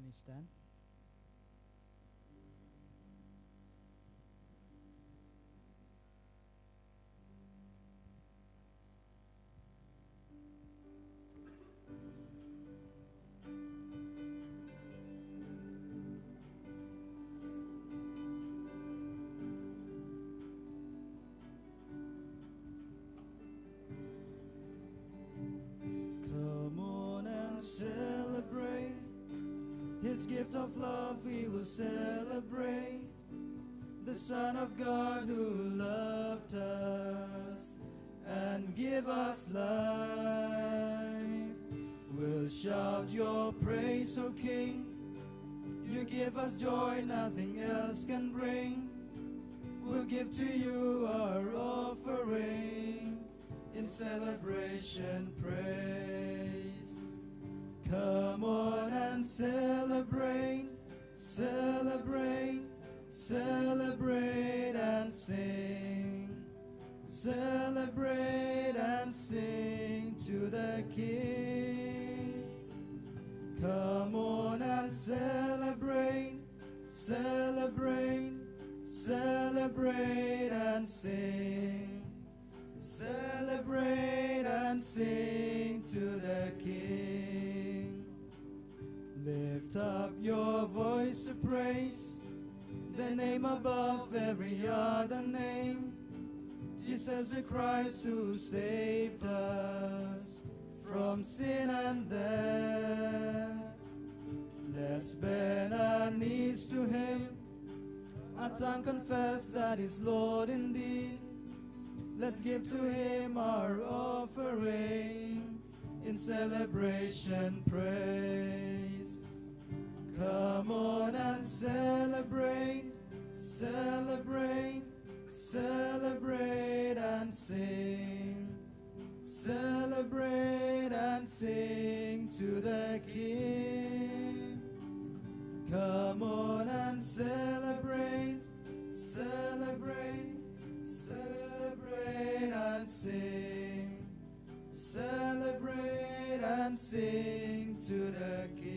Let me stand. Come on and celebrate His gift of love. We will celebrate the Son of God who loved us and give us life. We'll shout your praise, O King. You give us joy nothing else can bring. We'll give to you our offering in celebration praise. Come on and celebrate, celebrate, celebrate and sing. Celebrate and sing to the King. Come on and celebrate, celebrate, celebrate and sing. Celebrate and sing to the King. Lift up your voice to praise the name above every other name, Jesus the Christ who saved us from sin and death. Let's bend our knees to Him, our tongue confess that He's Lord indeed. Let's give to Him our offering in celebration praise. Come on and celebrate, celebrate, celebrate and sing. Celebrate and sing to the King. Come on and celebrate, celebrate, celebrate and sing. Celebrate and sing to the King.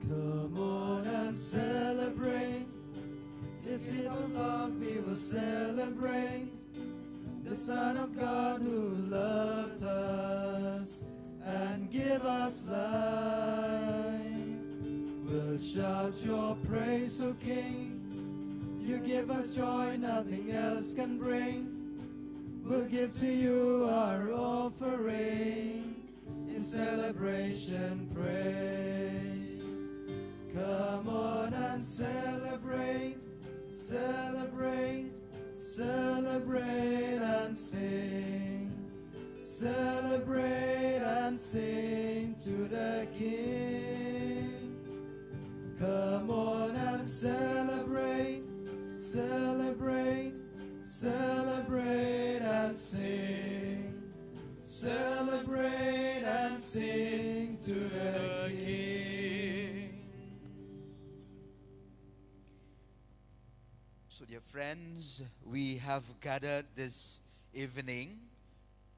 Come on and celebrate His gift of love. We will celebrate the Son of God who loved us and give us life. We'll shout your praise, O King. You give us joy nothing else can bring. We'll give to you our offering in celebration praise. Come on and celebrate, celebrate, celebrate and sing. Celebrate and sing to the King. Come on and celebrate, celebrate, celebrate and sing. Celebrate and sing to the King. So dear friends, we have gathered this evening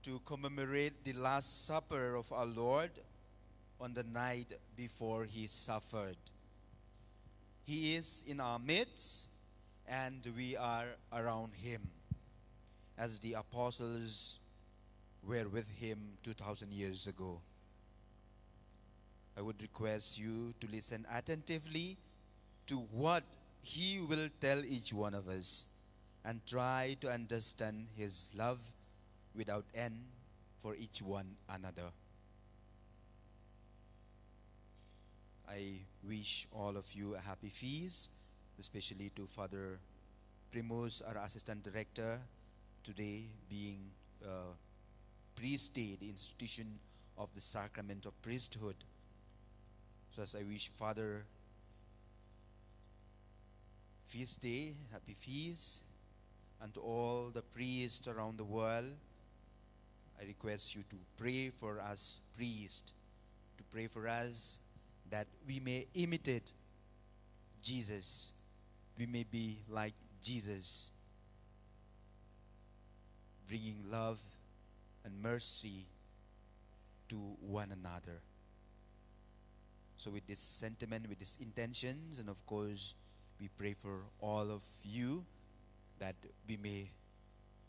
to commemorate the Last Supper of our Lord on the night before He suffered. He is in our midst and we are around Him, as the apostles were with Him 2,000 years ago. I would request you to listen attentively to what He will tell each one of us and try to understand His love without end for each one another. I wish all of you a happy feast, especially to Father Primus, our Assistant Director, today being priest day, the institution of the sacrament of priesthood. So as I wish Father feast day, happy feast, and to all the priests around the world, I request you to pray for us priests, to pray for us that we may imitate Jesus. We may be like Jesus, bringing love and mercy to one another. So with this sentiment, with these intentions, and of course, we pray for all of you that we may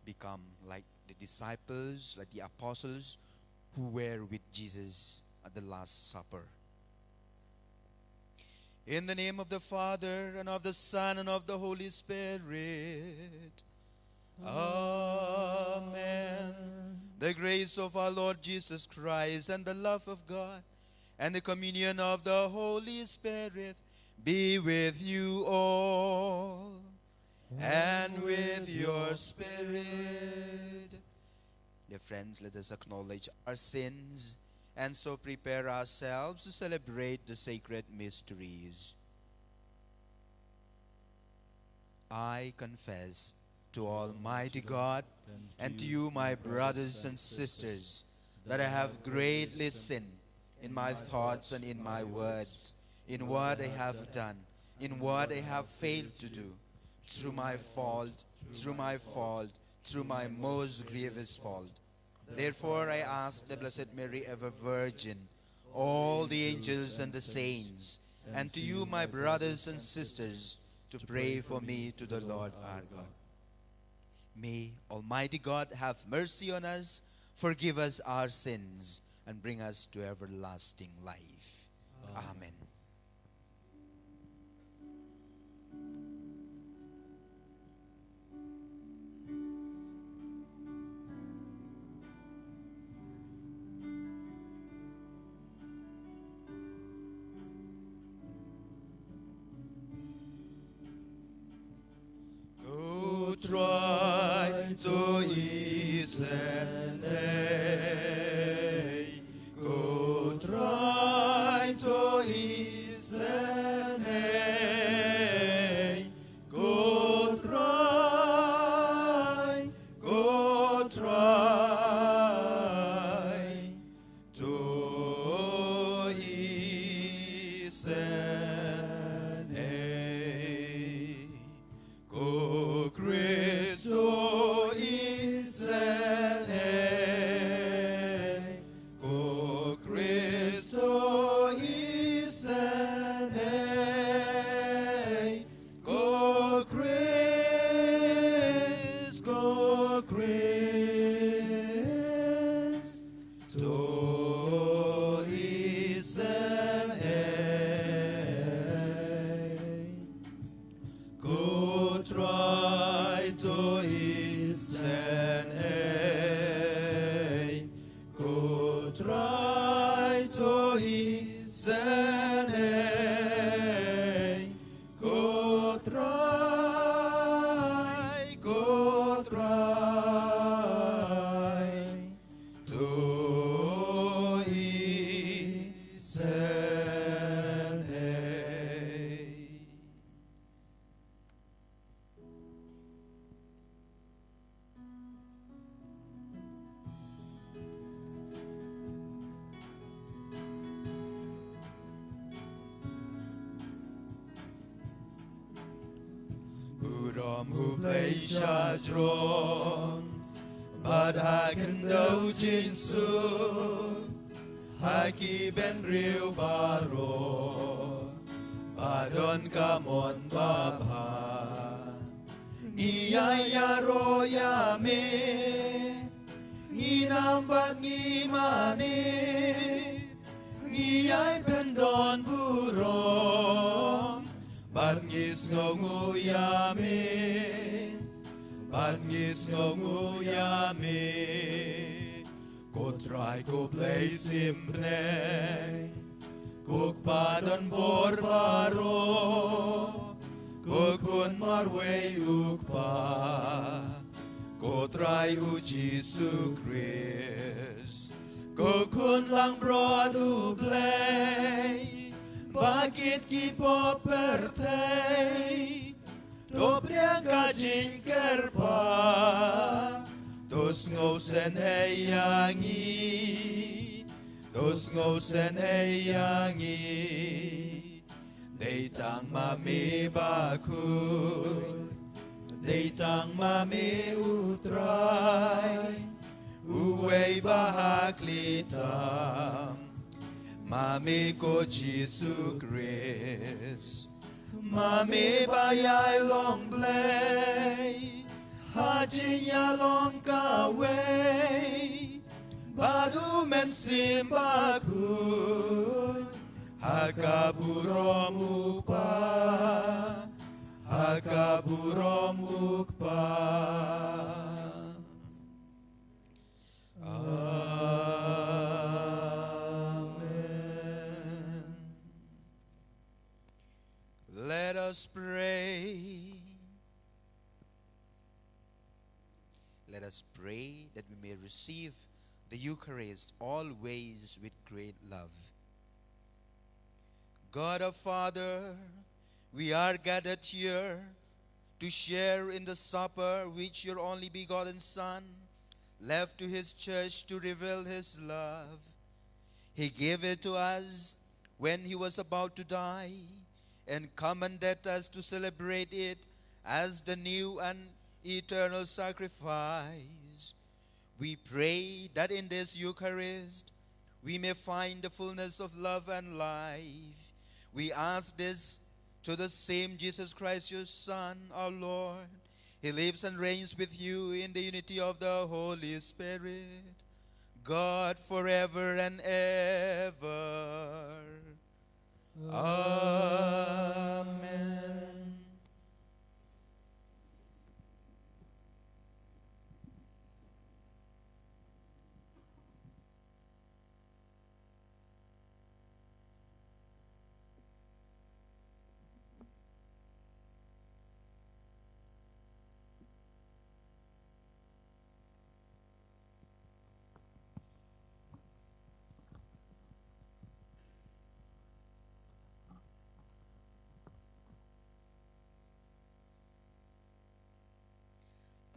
become like the disciples, like the apostles who were with Jesus at the Last Supper. In the name of the Father, and of the Son, and of the Holy Spirit. Amen. The grace of our Lord Jesus Christ, and the love of God, and the communion of the Holy Spirit be with you all, and with your spirit. Dear friends, let us acknowledge our sins, and so prepare ourselves to celebrate the sacred mysteries. I confess to Almighty God and to you, my brothers and sisters, that I have greatly sinned in my thoughts and in my words, in what I have done, in what I have failed to do, through my fault, through my most grievous fault. Therefore I ask the Blessed Mary, ever Virgin, all the angels and the saints, and to you, my brothers and sisters, to pray for me to the Lord our God. May Almighty God have mercy on us, forgive us our sins, and bring us to everlasting life. Amen. Go try to ease and nay. Go try to ease and nay. Go try to ease and nay. Go Christo is an end. Go Christo is an end. Go Christ, go Christ. To is an end. Go try to is an end. Go try to is an end. Go try to is an end. Uram hu play shadron, but I can know jinsu. Haki ben real baro, badon kamon baba. Iyaya roya me, inambat ngimani, ngiyay pendon burom. Bangis ngonguyami, bangis ngonguyami. Go try go play simple, go padon borbaro, go kun marwe ukpa. Go ไตรอุJesu Christ ก็คุณลังโปรดอุเปลย Bakit kipo pertei Dobriang kajing kerpa Dos ngosen eyangi Dos ngosen eyangi Deitang mami bakul Deitang mami utray Uway bahaklitam Mami ko Jesu Christ Mami bayay long blay Hajinya long kaway Badu men simbaku Hakaburom ukpa Hakaburom ukpa Let us pray. Let us pray that we may receive the Eucharist always with great love. God our Father, we are gathered here to share in the supper which your only begotten Son left to his church to reveal his love. He gave it to us when he was about to die, and commanded us to celebrate it as the new and eternal sacrifice. We pray that in this Eucharist we may find the fullness of love and life. We ask this to the same Jesus Christ, your Son, our Lord. He lives and reigns with you in the unity of the Holy Spirit, God forever and ever. Amen.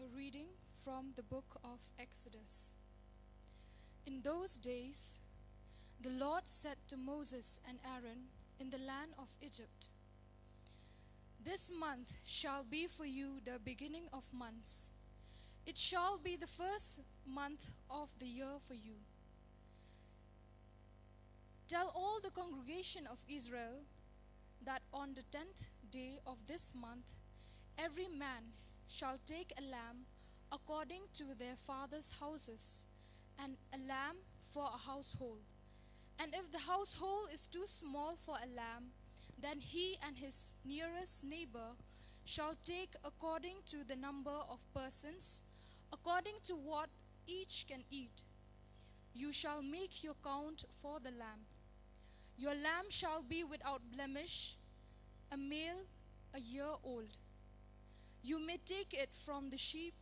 A reading from the book of Exodus. In those days, the Lord said to Moses and Aaron in the land of Egypt, "This month shall be for you the beginning of months. It shall be the first month of the year for you. Tell all the congregation of Israel that on the 10th day of this month, every man shall take a lamb according to their father's houses, and a lamb for a household. And if the household is too small for a lamb, then he and his nearest neighbor shall take according to the number of persons, according to what each can eat. You shall make your count for the lamb. Your lamb shall be without blemish, a male, a year old. You may take it from the sheep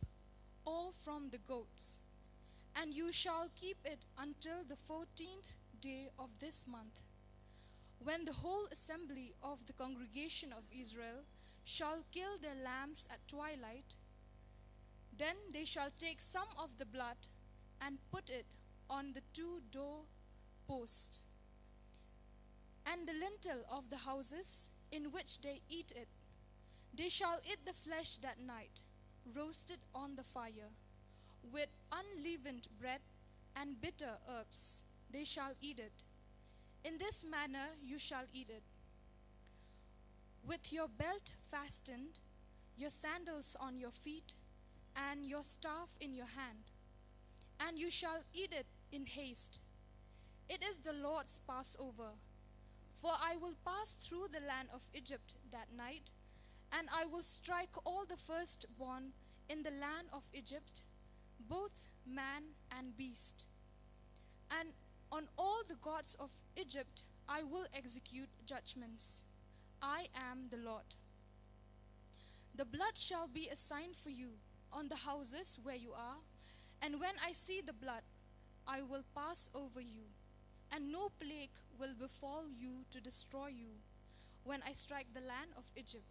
or from the goats, and you shall keep it until the 14th day of this month, when the whole assembly of the congregation of Israel shall kill their lambs at twilight. Then they shall take some of the blood and put it on the 2 door posts and the lintel of the houses in which they eat it. They shall eat the flesh that night, roasted on the fire. With unleavened bread and bitter herbs they shall eat it. In this manner you shall eat it. With your belt fastened, your sandals on your feet, and your staff in your hand. And you shall eat it in haste. It is the Lord's Passover. For I will pass through the land of Egypt that night, and I will strike all the firstborn in the land of Egypt, both man and beast. And on all the gods of Egypt I will execute judgments. I am the Lord. The blood shall be a sign for you on the houses where you are, and when I see the blood, I will pass over you, and no plague will befall you to destroy you when I strike the land of Egypt.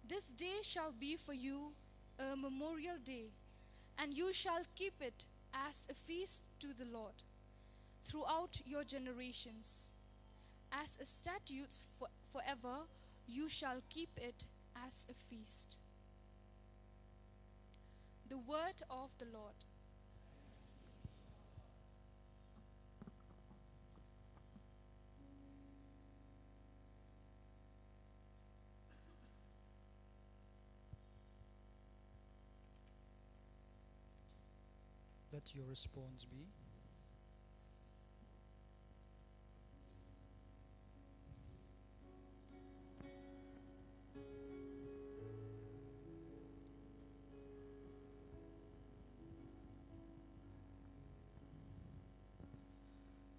This day shall be for you a memorial day, and you shall keep it as a feast to the Lord throughout your generations. As a statute forever, you shall keep it as a feast. The word of the Lord. Let your response be.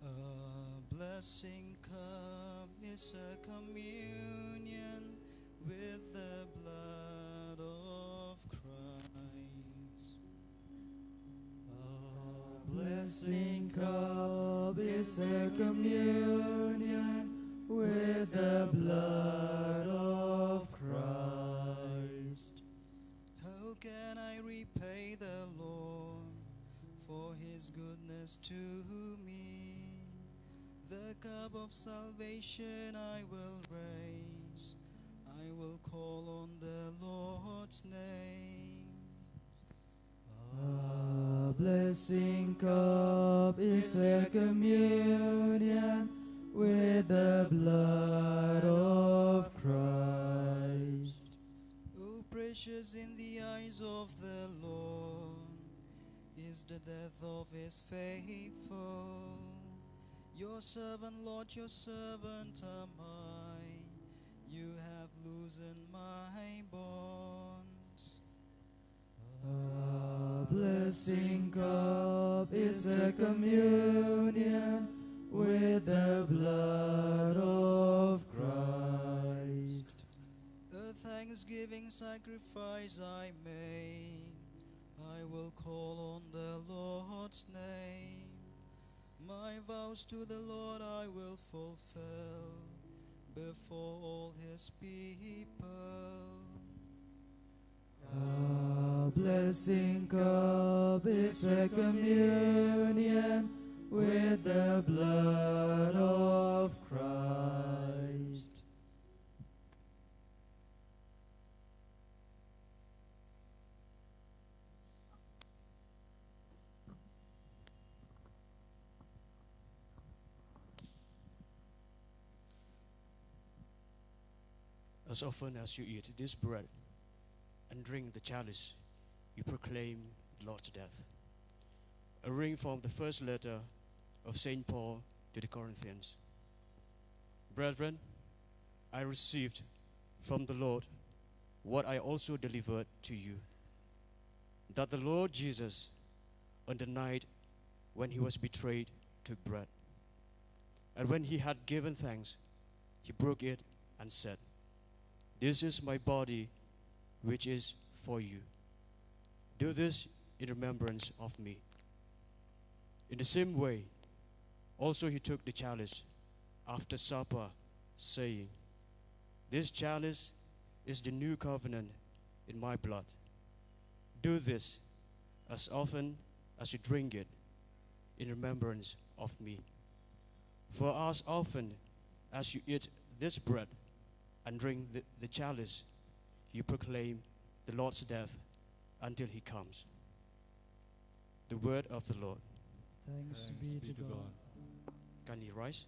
A blessing cup is a communion with the blood of Christ. A blessing cup is a communion with the blood of Christ. How can I repay the Lord for his goodness to me? The cup of salvation I will raise. I will call on the Lord's name. A blessing cup is a communion with the blood of Christ. Oh, precious in the eyes of the Lord is the death of his faithful. Your servant, Lord, your servant am I. You have loosened my bonds. A blessing cup is a communion with the blood of Christ. A thanksgiving sacrifice I make. I will call on the Lord's name. My vows to the Lord I will fulfill before all his people. A blessing cup is a communion with the blood of Christ. As often as you eat this bread and drink the chalice, you proclaim the Lord's death. A reading from the first letter of St. Paul to the Corinthians. Brethren, I received from the Lord what I also delivered to you, that the Lord Jesus, on the night when he was betrayed, took bread. And when he had given thanks, he broke it and said, "This is my body, which is for you. Do this in remembrance of me." In the same way, also he took the chalice after supper, saying, "This chalice is the new covenant in my blood. Do this as often as you drink it in remembrance of me. For as often as you eat this bread and drink the chalice, you proclaim the Lord's death until he comes." The word of the Lord. Thanks be to God. Can you rise?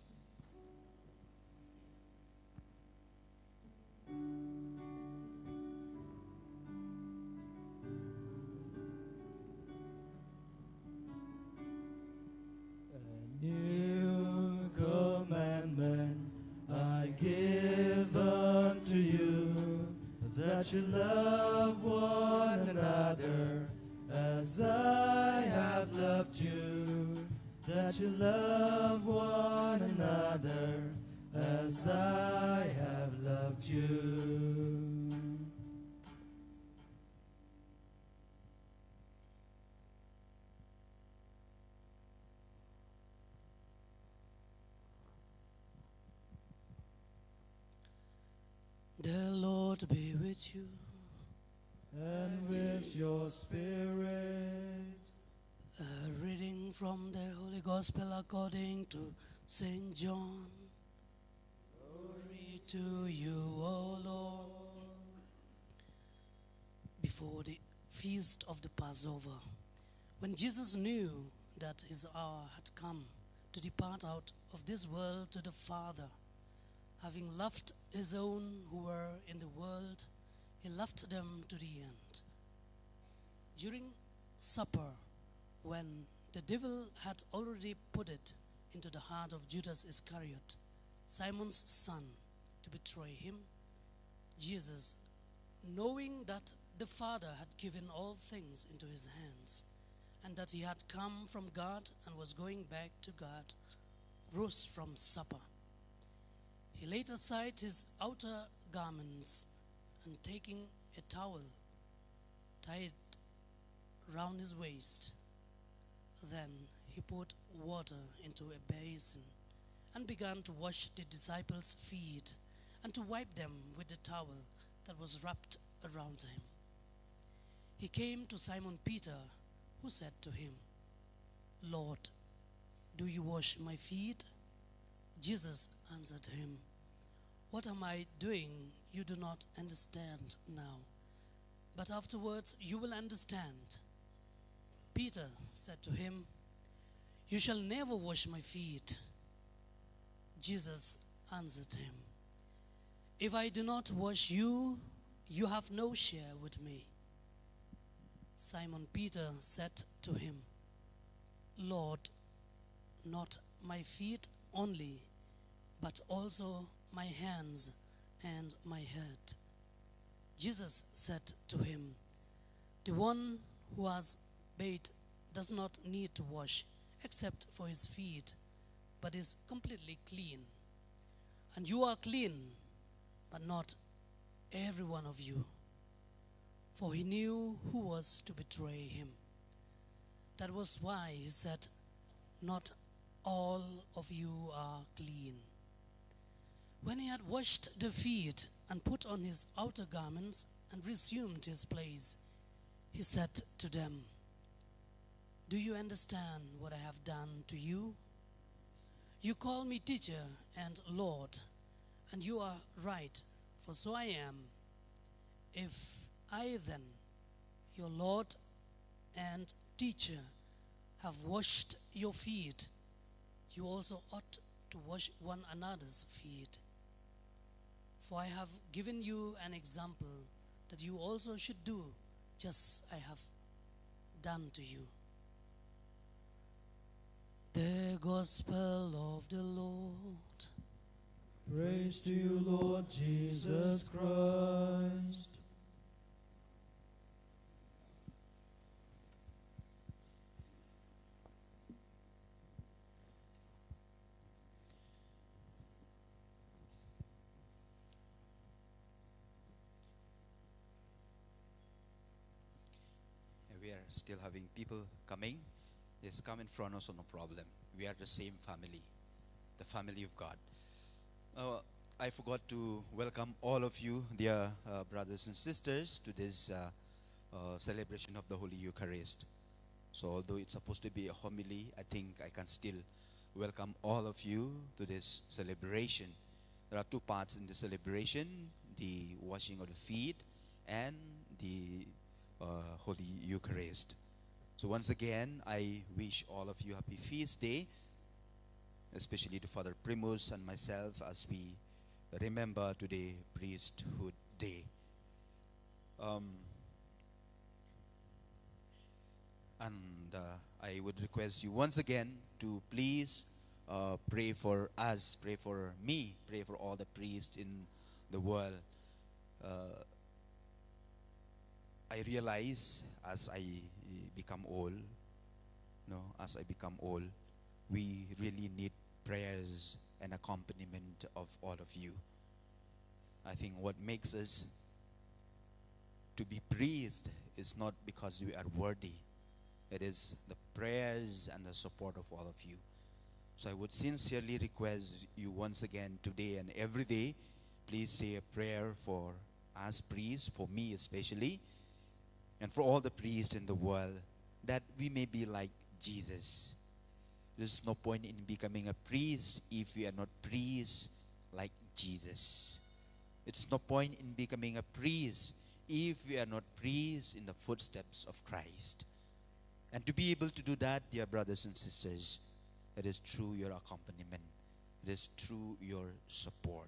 A new commandment I give unto you, that you love one another as I have loved you, that you love one another as I have loved you. The Lord be with you. And with your spirit. A reading from the Holy Gospel according to Saint John. Glory to you, O Lord. Before the feast of the Passover, when Jesus knew that his hour had come to depart out of this world to the Father, having loved his own who were in the world, he loved them to the end. During supper, when the devil had already put it into the heart of Judas Iscariot, Simon's son, to betray him, Jesus, knowing that the Father had given all things into his hands, and that he had come from God and was going back to God, rose from supper. He laid aside his outer garments, and taking a towel, tied round his waist. Then he poured water into a basin and began to wash the disciples' feet and to wipe them with the towel that was wrapped around him. He came to Simon Peter, who said to him, "Lord, do you wash my feet?" Jesus answered him, "What am I doing you do not understand now, but afterwards you will understand." Peter said to him, "You shall never wash my feet." Jesus answered him, "If I do not wash you, you have no share with me." Simon Peter said to him, "Lord, not my feet only, but also my hands and my head." Jesus said to him, "The one who has bathed does not need to wash except for his feet, but is completely clean. And you are clean, but not every one of you." For he knew who was to betray him. That was why he said, "Not all of you are clean." When he had washed the feet and put on his outer garments and resumed his place, he said to them, "Do you understand what I have done to you? You call me teacher and Lord, and you are right, for so I am. If I then, your Lord and teacher, have washed your feet, you also ought to wash one another's feet. For I have given you an example that you also should do just as I have done to you." The Gospel of the Lord. Praise to you, Lord Jesus Christ. We are still having people coming. Yes, come in front also, no problem. We are the same family, the family of God. I forgot to welcome all of you, dear brothers and sisters, to this celebration of the Holy Eucharist. So although it's supposed to be a homily, I think I can still welcome all of you to this celebration. There are two parts in the celebration: the washing of the feet and the Holy Eucharist. So once again, I wish all of you happy feast day, especially to Father Primus and myself as we remember today Priesthood Day. I would request you once again to please pray for us, pray for me, pray for all the priests in the world. I realize as I become old, we really need prayers and accompaniment of all of you. I think what makes us to be priests is not because we are worthy. It is the prayers and the support of all of you. So I would sincerely request you once again today and every day please say a prayer for us priests, for me especially, and for all the priests in the world, that we may be like Jesus. There's no point in becoming a priest if we are not priests like Jesus. It's no point in becoming a priest if we are not priests in the footsteps of Christ. And to be able to do that, dear brothers and sisters, it is through your accompaniment. It is through your support.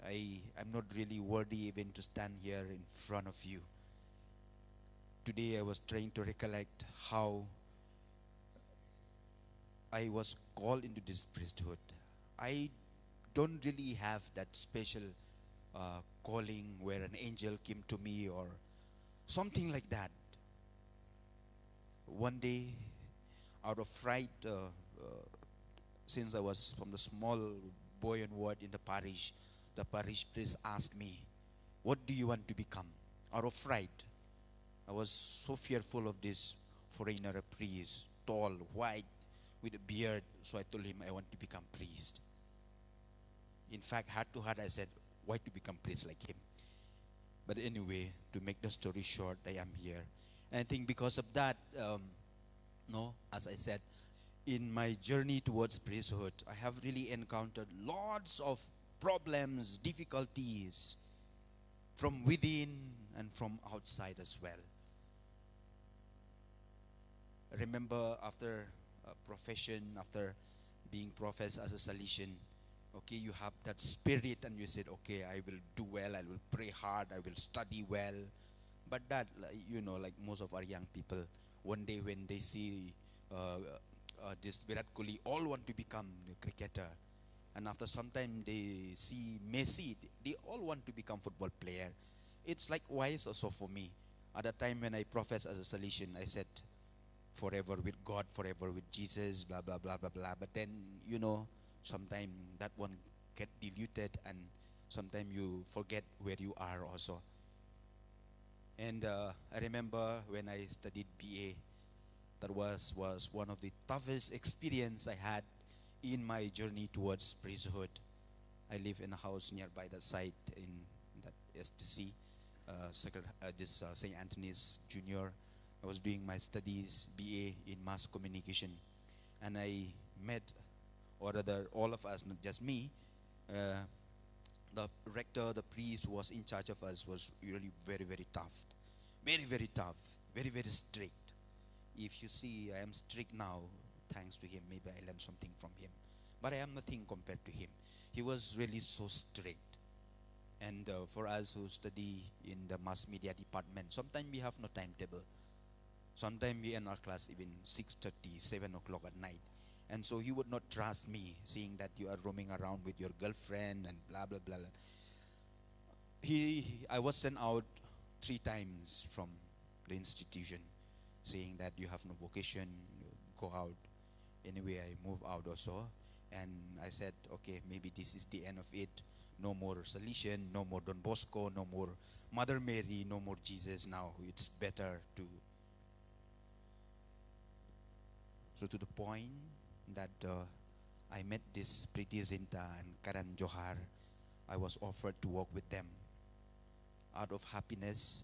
I'm not really worthy even to stand here in front of you. Today I was trying to recollect how I was called into this priesthood. I don't really have that special calling where an angel came to me or something like that. One day, out of fright, since I was from the small boy onward in the parish priest asked me, "What do you want to become?" Out of fright. I was so fearful of this foreigner, a priest, tall, white, with a beard. So I told him I want to become priest. In fact, heart to heart, I said, why to become priest like him? But anyway, to make the story short, I am here. And I think because of that, as I said, in my journey towards priesthood, I have really encountered lots of problems, difficulties, from within and from outside as well. I remember after profession, after being professed as a Salesian, okay, you have that spirit and you said, okay, I will do well, I will pray hard, I will study well. But that, like most of our young people, one day when they see this Virat Kohli, all want to become a cricketer. And after some time they see Messi, they all want to become football player. It's likewise also for me. At the time when I professed as a Salesian, I said, forever with God, forever with Jesus, blah, blah, blah, blah, blah. But then, sometimes that one get diluted and sometimes you forget where you are also. And I remember when I studied BA, that was one of the toughest experience I had in my journey towards priesthood. I live in a house nearby that site in that STC, St. Anthony's Junior. I was doing my studies, BA in mass communication, and I met, or rather all of us, not just me, the rector, the priest who was in charge of us was really very, very tough. Very, very tough, very, very strict. If you see, I am strict now, thanks to him, maybe I learned something from him. But I am nothing compared to him. He was really so strict. And for us who study in the mass media department, sometimes we have no timetable. Sometimes we end our class even 6:30, 7 o'clock at night. And so he would not trust me, seeing that you are roaming around with your girlfriend and blah, blah, blah. I was sent out 3 times from the institution, saying that you have no vocation, you go out. Anyway, I moved out also. And I said, okay, maybe this is the end of it. No more Salesian, no more Don Bosco, no more Mother Mary, no more Jesus now. It's better to... So to the point that I met this Priti Zinta and Karan Johar, I was offered to work with them. Out of happiness,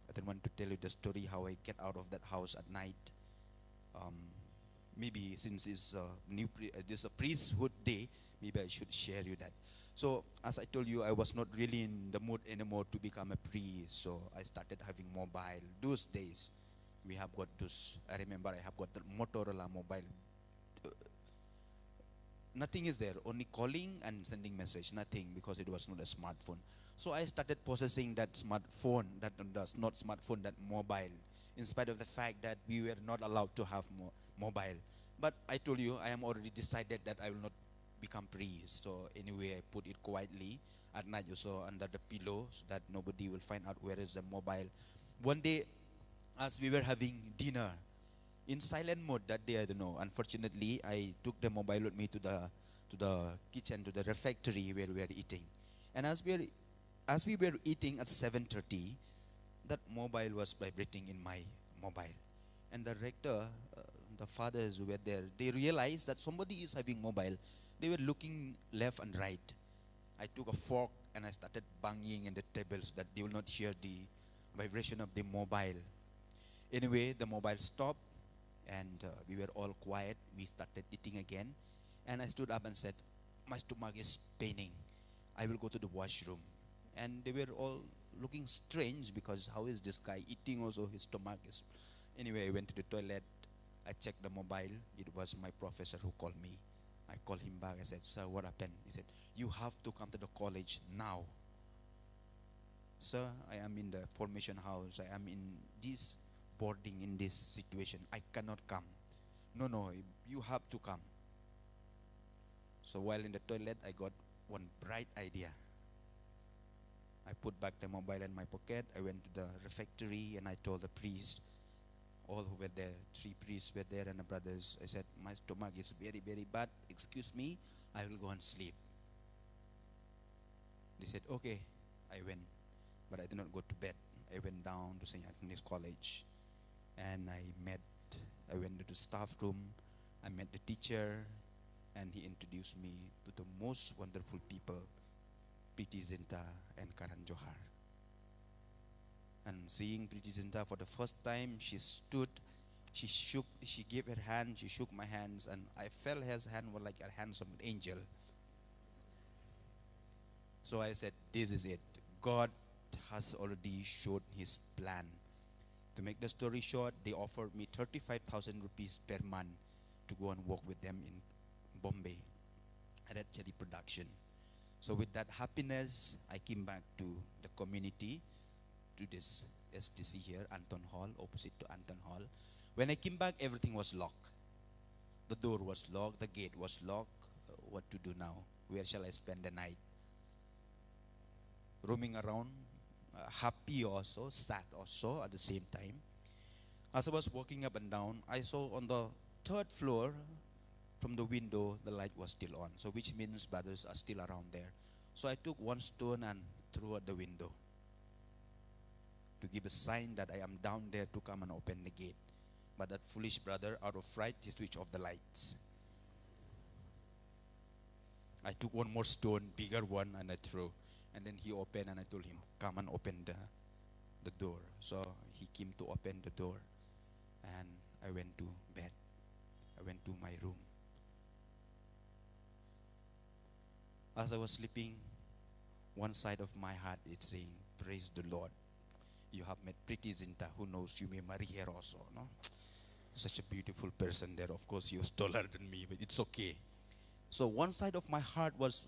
I don't want to tell you the story how I get out of that house at night. Maybe since it's this a priesthood day, maybe I should share you that. So as I told you, I was not really in the mood anymore to become a priest. So I started having mobile. Those days, we have got those. I remember I have got the Motorola mobile. Nothing is there, only calling and sending message, nothing, because it was not a smartphone. So I started possessing that smartphone, that mobile, in spite of the fact that we were not allowed to have mobile. But I told you, I am already decided that I will not become priest. So anyway, I put it quietly at night also under the pillow so that nobody will find out where is the mobile. One day, as we were having dinner, in silent mode that day, I don't know. Unfortunately, I took the mobile with me to the kitchen, to the refectory where we were eating. And as we were eating at 7:30, that mobile was vibrating in my mobile. And the rector, the fathers who were there, they realized that somebody is having mobile They were looking left and right. I took a fork and I started banging in the table so that they will not hear the vibration of the mobile. Anyway, the mobile stopped and we were all quiet. We started eating again. And I stood up and said, my stomach is paining. I will go to the washroom. And they were all looking strange because how is this guy eating also, his stomach is... Anyway, I went to the toilet. I checked the mobile. It was my professor who called me. I called him back. I said, sir, what happened? He said, you have to come to the college now. Sir, I am in the formation house. I am in this boarding, in this situation. I cannot come. No, you have to come. So while in the toilet, I got one bright idea. I put back the mobile in my pocket. I went to the refectory and I told the priest, all who were there, 3 priests were there and the brothers. I said, my stomach is very, very bad. Excuse me, I will go and sleep. They said, okay. I went, but I did not go to bed. I went down to St. Anthony's College and I went to the staff room. I met the teacher and he introduced me to the most wonderful people, Priti Zinta and Karan Johar. And seeing Priti Zinta for the first time, she stood, she gave her hand, she shook my hands, and I felt her hand was like a hands of an angel. So I said, this is it. God has already showed his plan. To make the story short, they offered me 35,000 rupees per month to go and work with them in Bombay at Cherry Production. So with that happiness, I came back to the community, to this STC here, Anton Hall, opposite to Anton Hall. When I came back, everything was locked. The door was locked, the gate was locked. What to do now? Where shall I spend the night? Roaming around, happy also, sad also at the same time. As I was walking up and down, I saw on the 3rd floor, from the window, the light was still on. So which means brothers are still around there. So I took one stone and threw at the window to give a sign that I am down there to come and open the gate. But that foolish brother, out of fright, he switched off the lights. I took one more stone, bigger one, and I threw. And then he opened and I told him, come and open the door. So he came to open the door and I went to bed. I went to my room. As I was sleeping, one side of my heart is saying, praise the Lord. You have met Priti Zinta, who knows you may marry her also, no? Such a beautiful person there. Of course, he was taller than me, but it's okay. So one side of my heart was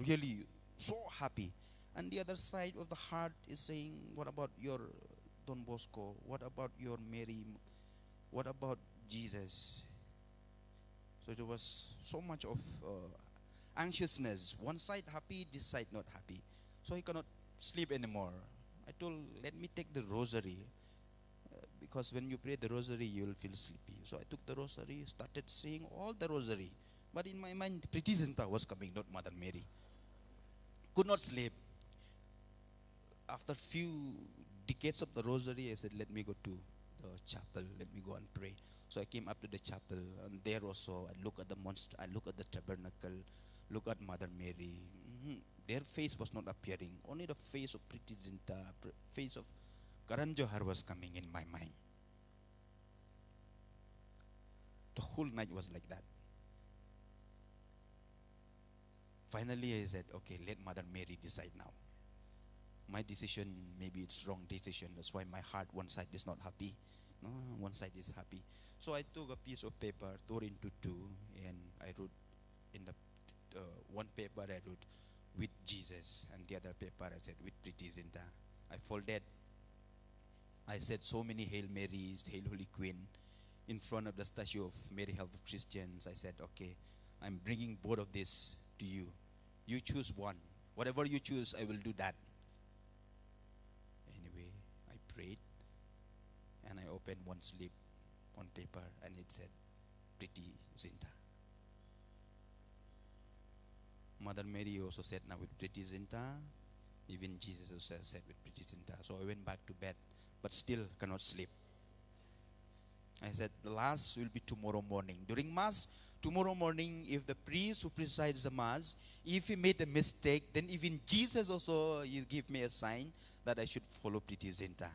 really so happy. And the other side of the heart is saying, what about your Don Bosco? What about your Mary? What about Jesus? So there was so much of anxiousness. One side happy, this side not happy. So he cannot sleep anymore. I told, let me take the rosary. Because when you pray the rosary, you will feel sleepy. So I took the rosary, started saying all the rosary. But in my mind, Priti Zinta was coming, not Mother Mary. Could not sleep. After few decades of the rosary, I said, let me go to the chapel, let me go and pray. So I came up to the chapel, and there also I look at the monster, I look at the tabernacle, look at Mother Mary. Their face was not appearing. Only the face of Priti Zinta, face of Karan Johar was coming in my mind. The whole night was like that. Finally I said, okay, let Mother Mary decide now. My decision, maybe it's wrong decision. That's why my heart, one side is not happy. No, one side is happy. So I took a piece of paper, tore into 2, and I wrote in the one paper I wrote, with Jesus, and the other paper I said, with Priti Zinta. I folded. I said so many Hail Marys, Hail Holy Queen, in front of the statue of Mary, Help of Christians. I said, okay, I'm bringing both of this to you. You choose one. Whatever you choose, I will do that. Anyway, I prayed, and I opened one slip on paper, and it said, Priti Zinta. Mother Mary also said, now with Priti Zinta. Even Jesus also said with Priti Zinta. So I went back to bed, but still cannot sleep. I said, the last will be tomorrow morning. During Mass, tomorrow morning, if the priest who presides the Mass, if he made a mistake, then even Jesus also, he give me a sign that I should follow Pritizinta.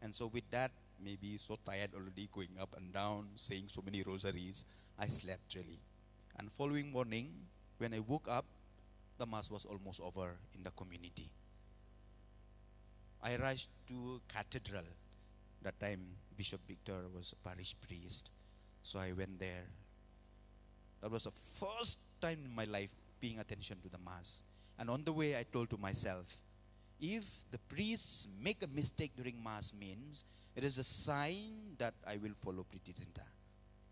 And so with that, maybe so tired already, going up and down, saying so many rosaries, I slept really. And following morning, when I woke up, the Mass was almost over in the community. I rushed to cathedral. That time, Bishop Victor was a parish priest. So I went there. That was the first time in my life paying attention to the Mass. And on the way, I told to myself, if the priests make a mistake during Mass means, it is a sign that I will follow Pritizinta.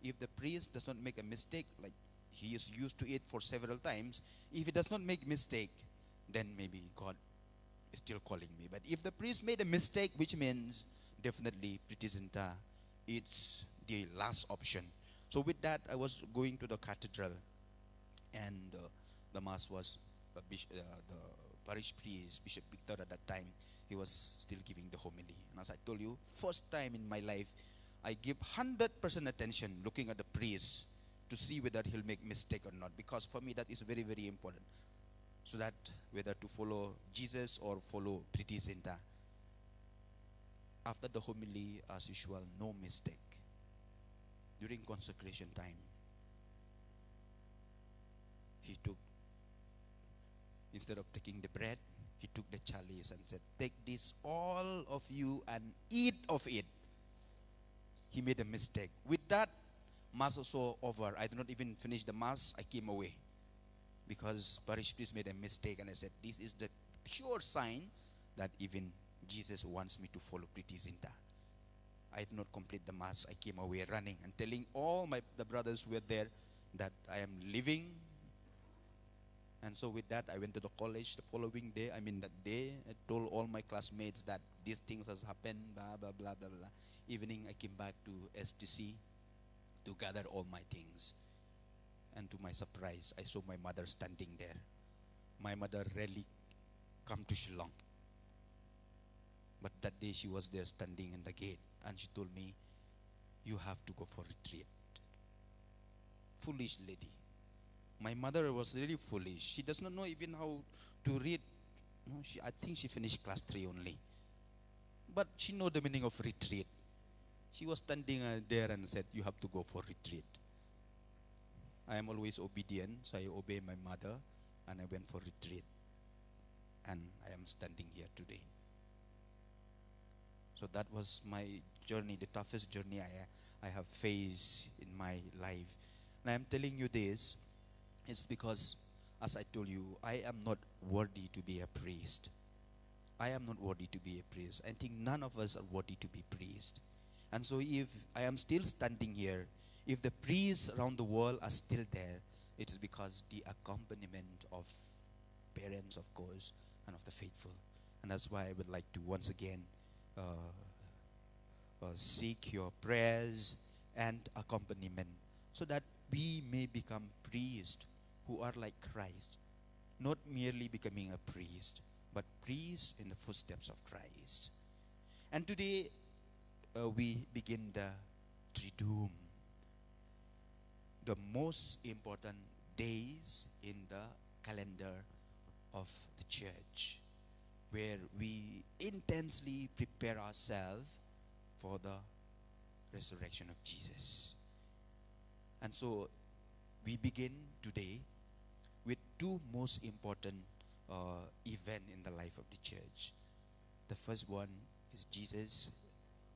If the priest does not make a mistake, like he is used to it for several times, if he does not make mistake, then maybe God is still calling me. But if the priest made a mistake, which means definitely Pritizinta, it's the last option. So with that, I was going to the cathedral, and the Mass was the parish priest, Bishop Victor at that time, he was still giving the homily. And as I told you, first time in my life, I give 100% attention looking at the priest to see whether he'll make mistake or not. Because for me, that is very, very important. So that whether to follow Jesus or follow Pritizinta. After the homily, as usual, no mistake. During consecration time, he took, instead of taking the bread, he took the chalice and said, take this, all of you, and eat of it. He made a mistake. With that, Mass also over. I did not even finish the Mass. I came away. Because parish priest made a mistake, and I said, this is the sure sign that even Jesus wants me to follow Pritizinta. I did not complete the Mass. I came away running and telling all the brothers who were there that I am leaving. And so with that, I went to the college the following day. That day, I told all my classmates that these things has happened, blah, blah, blah, blah, blah. Evening, I came back to STC to gather all my things. And to my surprise, I saw my mother standing there. My mother rarely come to Shillong. But that day, she was there standing in the gate. And she told me, you have to go for retreat. Foolish lady. My mother was really foolish. She does not know even how to read. No, I think she finished class 3 only. But she know the meaning of retreat. She was standing there and said, you have to go for retreat. I am always obedient, so I obey my mother, and I went for retreat. And I am standing here today. So that was my journey, the toughest journey I have faced in my life. And I am telling you this, it's because, as I told you, I am not worthy to be a priest. I am not worthy to be a priest. I think none of us are worthy to be priest. And so if I am still standing here, if the priests around the world are still there, it is because the accompaniment of parents, of course, and of the faithful. And that's why I would like to once again seek your prayers and accompaniment so that we may become priests who are like Christ, not merely becoming a priest, but priests in the footsteps of Christ. And today we begin the Triduum, the most important days in the calendar of the church, where we intensely prepare ourselves for the resurrection of Jesus. And so we begin today with two most important events in the life of the church. The first one is Jesus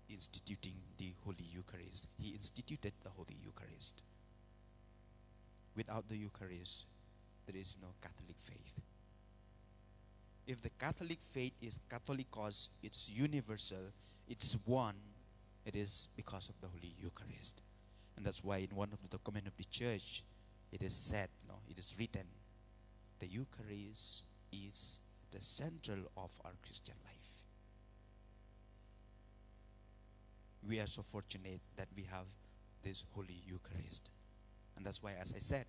instituting the Holy Eucharist. He instituted the Holy Eucharist. Without the Eucharist, there is no Catholic faith. If the Catholic faith is Catholicos, it's universal, it's one, it is because of the Holy Eucharist. And that's why in one of the documents of the church, it is said, it is written, the Eucharist is the central of our Christian life. We are so fortunate that we have this Holy Eucharist. And that's why, as I said,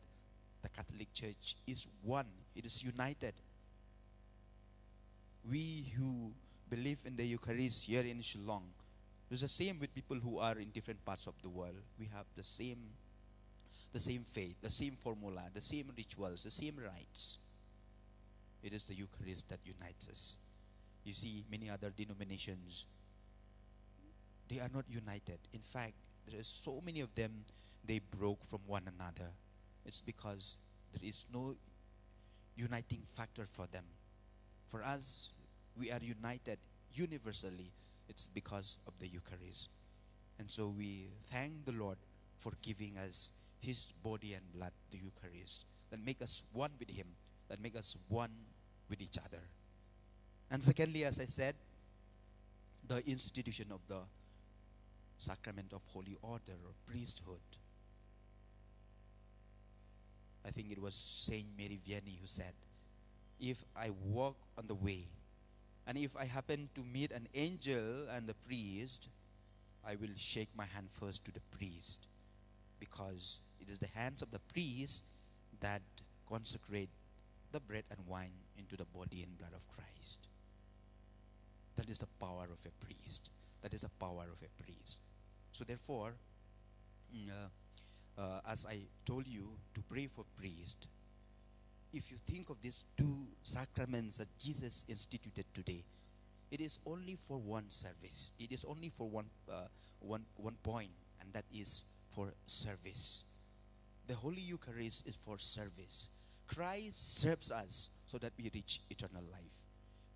the Catholic Church is one. It is united. We who believe in the Eucharist here in Shillong, It's the same with people who are in different parts of the world. We have the same faith, the same formula, the same rituals, the same rites. It is the Eucharist that unites us. You see, many other denominations, they are not united. In fact, there is so many of them, they broke from one another. It's because there is no uniting factor for them. For us, we are united universally. It's because of the Eucharist. And so we thank the Lord for giving us His body and blood, the Eucharist, that make us one with Him, that make us one with each other. And secondly, as I said, the institution of the sacrament of holy order or priesthood. I think it was Saint Mary Vianney who said, if I walk on the way, and if I happen to meet an angel and a priest, I will shake my hand first to the priest, because it is the hands of the priest that consecrate the bread and wine into the body and blood of Christ. That is the power of a priest. That is the power of a priest. So therefore, as I told you to pray for priest, if you think of these two sacraments that Jesus instituted today, it is only for one service. It is only for one point, and that is for service. The Holy Eucharist is for service. Christ serves us so that we reach eternal life.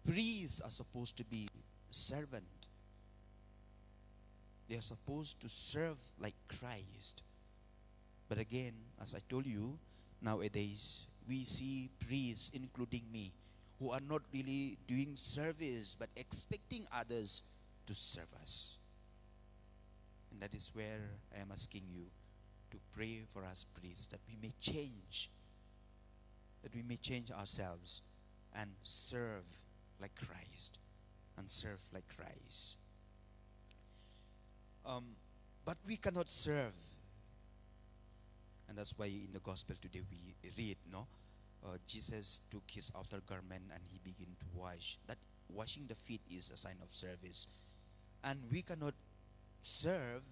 Priests are supposed to be servant. They are supposed to serve like Christ. But again, as I told you, nowadays we see priests, including me, who are not really doing service but expecting others to serve us. And that is where I am asking you to pray for us priests, that we may change, ourselves and serve like Christ, and serve like Christ. But we cannot serve, and that's why in the gospel today we read, Jesus took his outer garment and he began to wash. That washing the feet is a sign of service. And we cannot serve,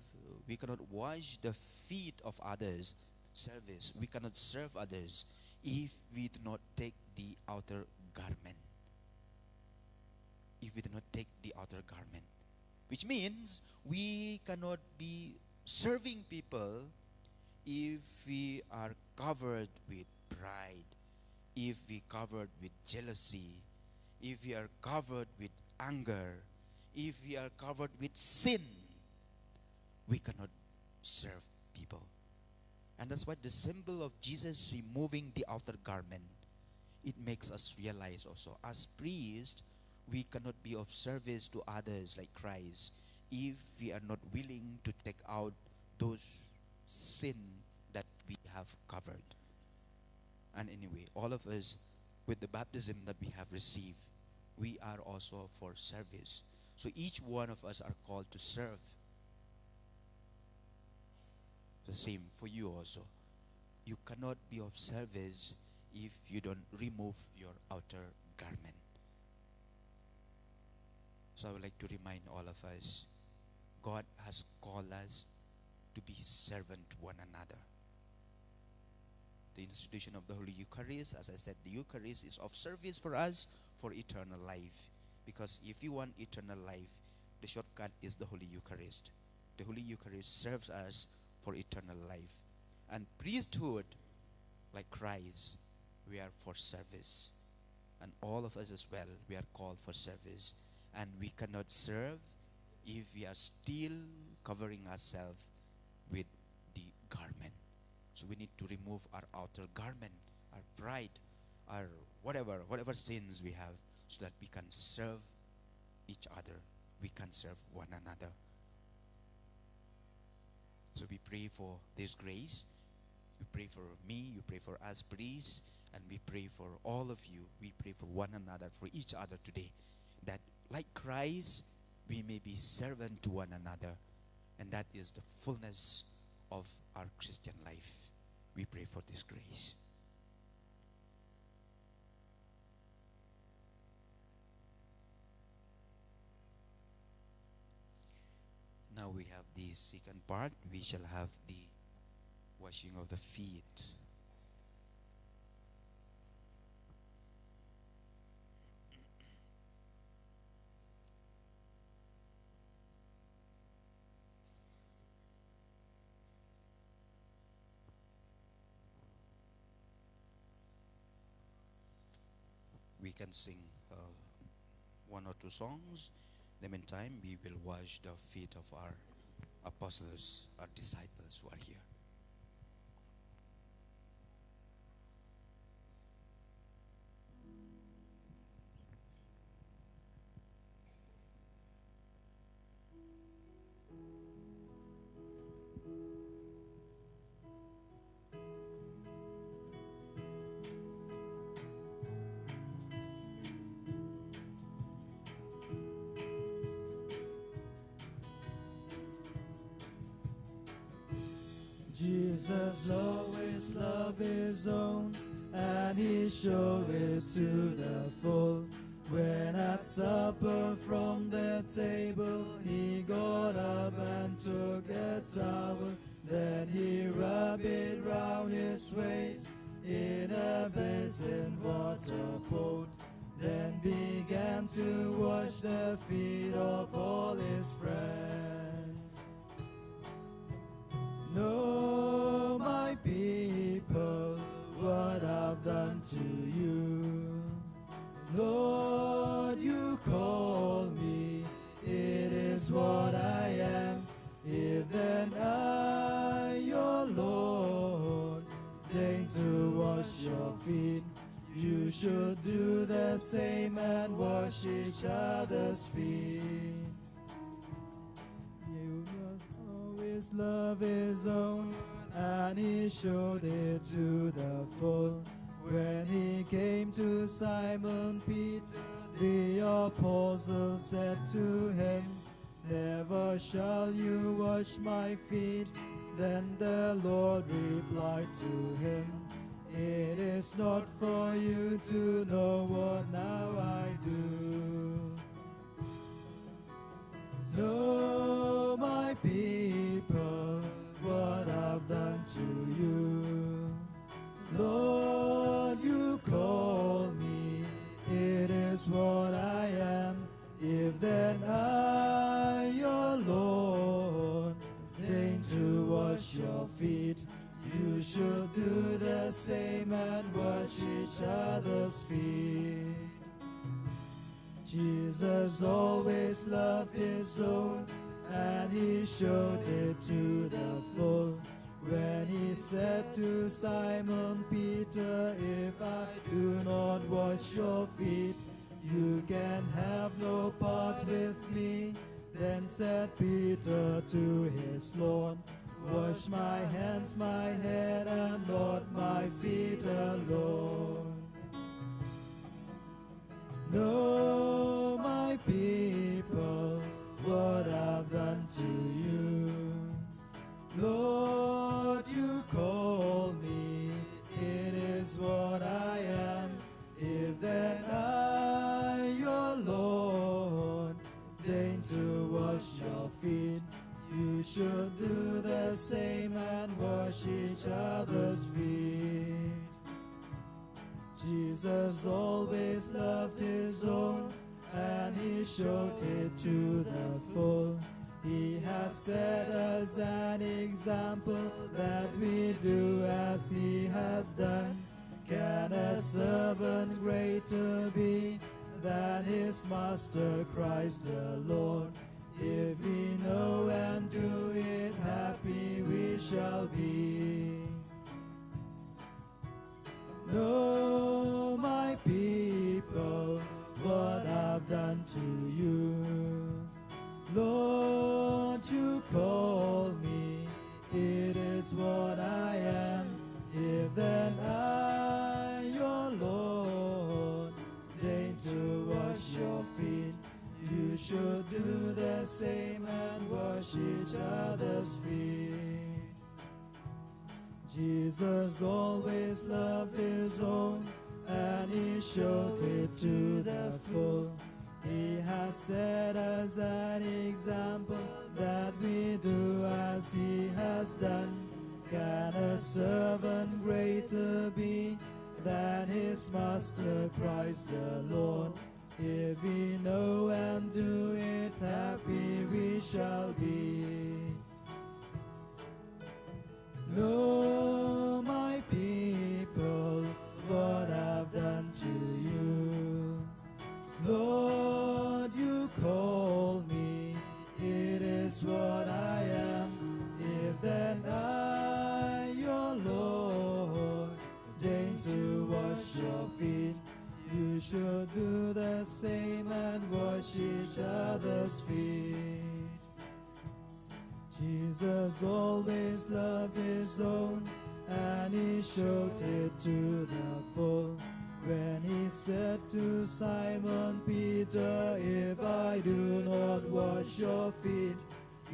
we cannot wash the feet of others, service. We cannot serve others if we do not take the outer garment. If we do not take the outer garment. Which means we cannot be serving people if we are covered with pride, if we are covered with jealousy, if we are covered with anger, if we are covered with sin, we cannot serve people. And that's why the symbol of Jesus removing the outer garment, it makes us realize also, as priests, we cannot be of service to others like Christ if we are not willing to take out those sin that we have covered. And anyway, all of us, with the baptism that we have received, we are also for service. So each one of us are called to serve. The same for you also. You cannot be of service if you don't remove your outer garment. So I would like to remind all of us, God has called us to be servant to one another. The institution of the Holy Eucharist, as I said, the Eucharist is of service for us for eternal life. Because if you want eternal life, the shortcut is the Holy Eucharist. The Holy Eucharist serves us for eternal life. And priesthood, like Christ, we are for service. And all of us as well, we are called for service. And we cannot serve if we are still covering ourselves with the garment. So we need to remove our outer garment, our pride, our whatever sins we have, so that we can serve each other. We can serve one another. So we pray for this grace. We pray for me, you pray for us priests, and we pray for all of you. We pray for one another, for each other today, that like Christ, we may be servant to one another. And that is the fullness of our Christian life. We pray for this grace. Now we have the second part. We shall have the washing of the feet. We can sing one or two songs. In the meantime, we will wash the feet of our apostles, our disciples who are here. Jesus always loved his own, and he showed it to the full. When at supper from the table, he got up and took a towel. Then he rubbed it round his waist in a basin water pot. Then began to wash the feet of all his friends. Know, my people, what I've done to you. Lord, you call me, it is what I am. If then I, your Lord, deign to wash your feet, you should do the same and wash each other's feet. You must always love his own, and he showed it to the full. When he came to Simon Peter, the apostle said to him, never shall you wash my feet. Then the Lord replied to him, it is not for you to know what now I do. Know, my people, what I've done to you. Lord, you call me, it is what I am. If then I, your Lord, deign to wash your feet, you should do the same and wash each other's feet. Jesus always loved his own, and he showed it to the full. When he said to Simon Peter, if I do not wash your feet, you can have no part with me. Then said Peter to his Lord, wash my hands, my head, and not my feet alone. Know, my people, what I've done to you. Lord, you call me, it is what I am. If then I, your Lord, deign to wash your feet, you should do the same and wash each other's feet. Jesus always loved his own, and he showed it to the full. He has set us an example that we do as he has done. Can a servant greater be than his master Christ the Lord? If we know and do it, happy we shall be. Know, my people, what I've done to you. Lord, you call me, it is what I am. If then I, your Lord, deign to wash your feet, you should do the same and wash each other's feet. Jesus always loved his own, and he showed it to the full. He has set us an example that we do as he has done. Can a servant greater be than his master Christ the Lord? If we know and do it, happy we shall be. Know, my people, what I've done to you. Lord, you call me, it is what I am. If then I, your Lord, deign to wash your feet, you should do the same and wash each other's feet. Jesus always loved his own, and he showed it to the full when he said to Simon Peter, if I do not wash your feet,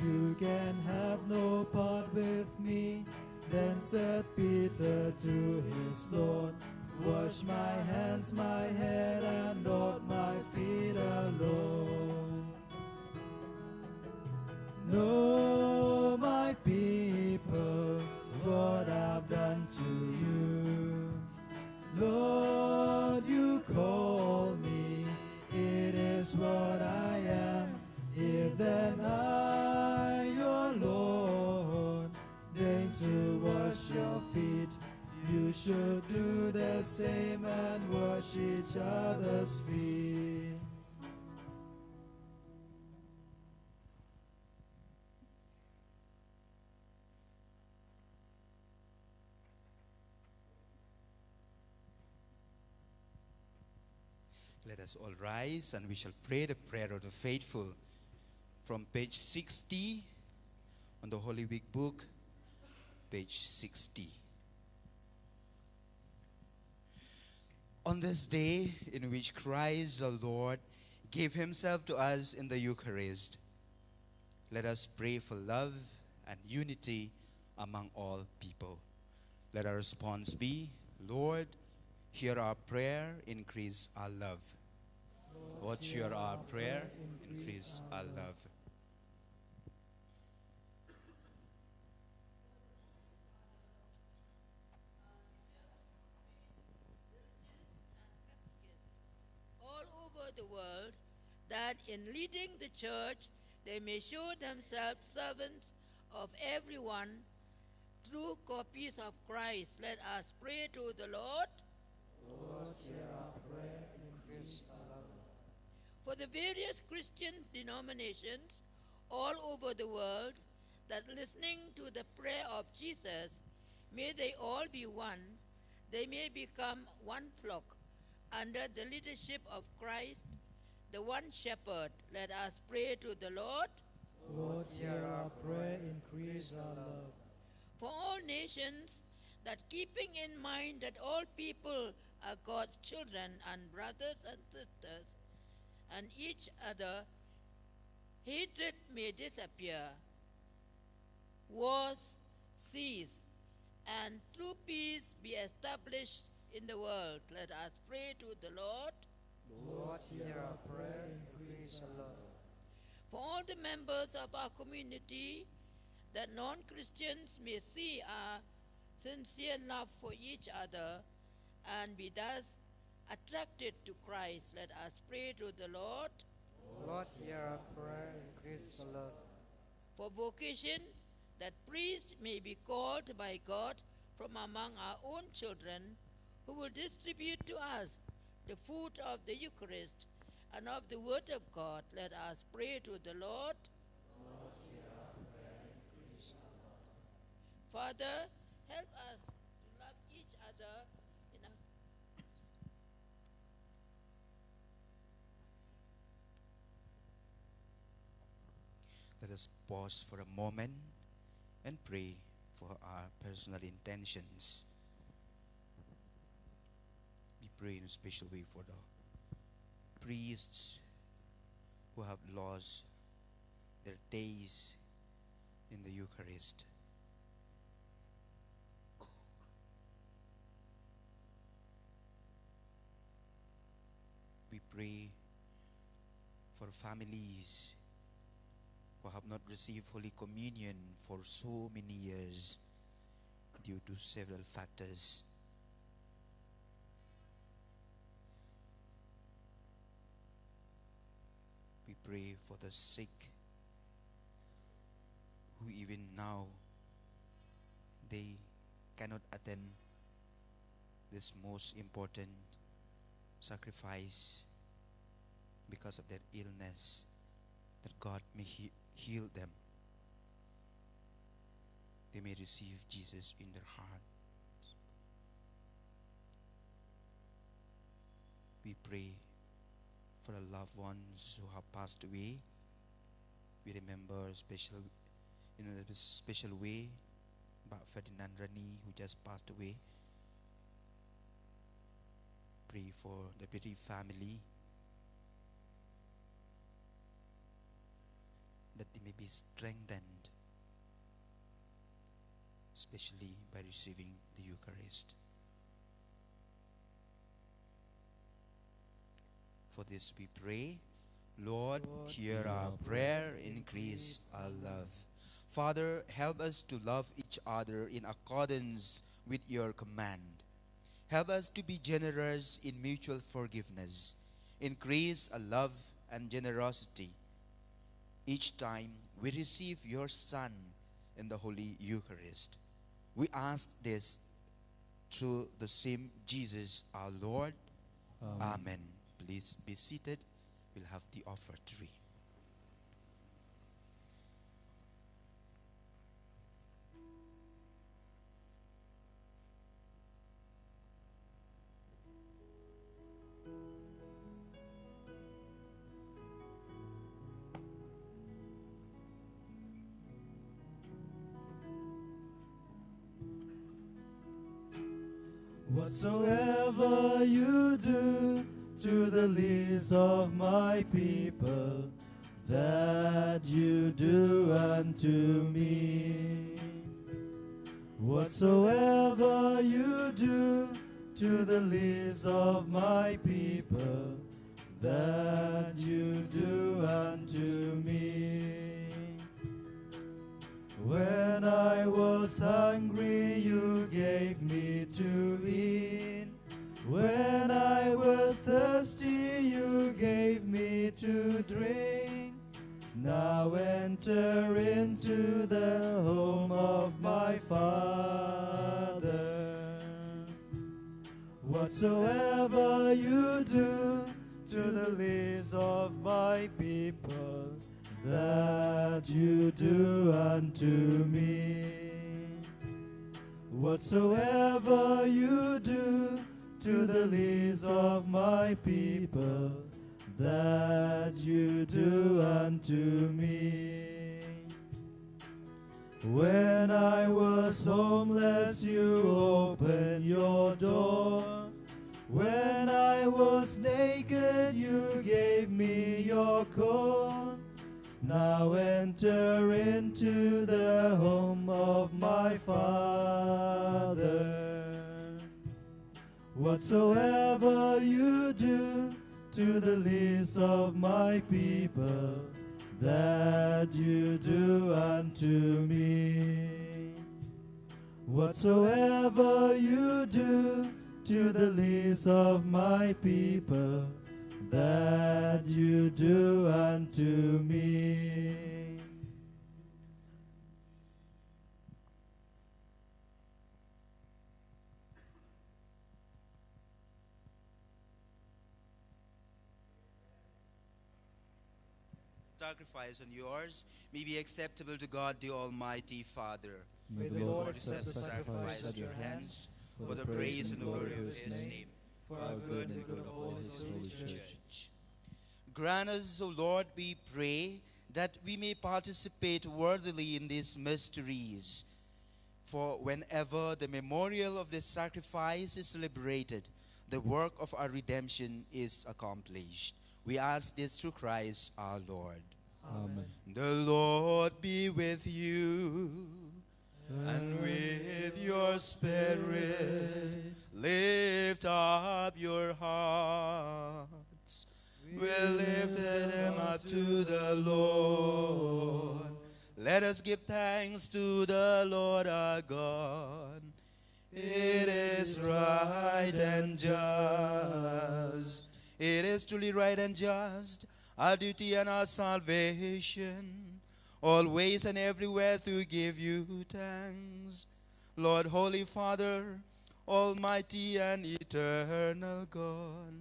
you can have no part with me. Then said Peter to his Lord, wash my hands, my head, and not my feet alone. Know, my people, what I've done to you. Lord, you call me, it is what I am. If then I, your Lord, deign to wash your feet, you should do the same and wash each other's feet. Let us all rise and we shall pray the prayer of the faithful from page 60 on the Holy Week book, page 60. On this day in which Christ the Lord gave himself to us in the Eucharist, let us pray for love and unity among all people. Let our response be, Lord, hear our prayer, increase our love. Lord, hear our prayer, increase our love. All over the world, that in leading the church, they may show themselves servants of everyone, true copies of Christ. Let us pray to the Lord. Lord, hear our prayer, increase our love. For the various Christian denominations all over the world, that listening to the prayer of Jesus, may they all be one, they may become one flock, under the leadership of Christ, the one shepherd. Let us pray to the Lord. Lord, hear our prayer, increase our love. For all nations, that keeping in mind that all people are God's children and brothers and sisters, and each other, hatred may disappear, wars cease, and true peace be established in the world. Let us pray to the Lord. Lord, hear our prayer, increase our love. For all the members of our community, that non-Christians may see our sincere love for each other and be thus attracted to Christ. Let us pray to the Lord. Lord, hear our prayer, increase our love. For vocation, that priests may be called by God from among our own children, who will distribute to us the food of the Eucharist and of the Word of God. Let us pray to the Lord. Lord, hear our prayer, increase our love. Father, help us to love each other in a Let us pause for a moment and pray for our personal intentions. We pray in a special way for the priests who have lost their days in the Eucharist. We pray for families who have not received Holy Communion for so many years due to several factors. We pray for the sick who even now they cannot attend this most important sacrifice because of their illness, that God may heal them. They may receive Jesus in their heart. We pray for the loved ones who have passed away. We remember in a special way about Ferdinand Rani, who just passed away. Pray for the bereaved family, that they may be strengthened, especially by receiving the Eucharist. For this we pray. Lord, hear our prayer, increase our love. Father, help us to love each other in accordance with your command. Help us to be generous in mutual forgiveness. Increase our love and generosity each time we receive your Son in the Holy Eucharist. We ask this through the same Jesus our Lord. Amen. Please be seated. We'll have the offertory. Whatsoever you do to the least of my people, that you do unto me. Whatsoever you do to the least of my people, that you do unto me. When I was hungry, you gave me to eat. When I was thirsty, you gave me to drink. Now enter into the home of my Father. Whatsoever you do to the least of my people, that you do unto me. Whatsoever you do to the least of my people, that you do unto me. When I was homeless, you opened your door. When I was naked, you gave me your coat. Now enter into the home of my Father. Whatsoever you do to the least of my people, that you do unto me. Whatsoever you do to the least of my people, that you do unto me. Sacrifice on yours may be acceptable to God the Almighty Father. May the Lord accept the sacrifice at your hands for the praise and glory of his name, for our good and the good of all his holy church. Grant us, O Lord, we pray, that we may participate worthily in these mysteries. For whenever the memorial of this sacrifice is celebrated, the work of our redemption is accomplished. We ask this through Christ our Lord. Amen. The Lord be with you and with your spirit. Lift up your hearts. We lifted him up to the Lord. Let us give thanks to the Lord our God. It is right and just. It is truly right and just, our duty and our salvation, always and everywhere to give you thanks. Lord, Holy Father, Almighty and eternal God,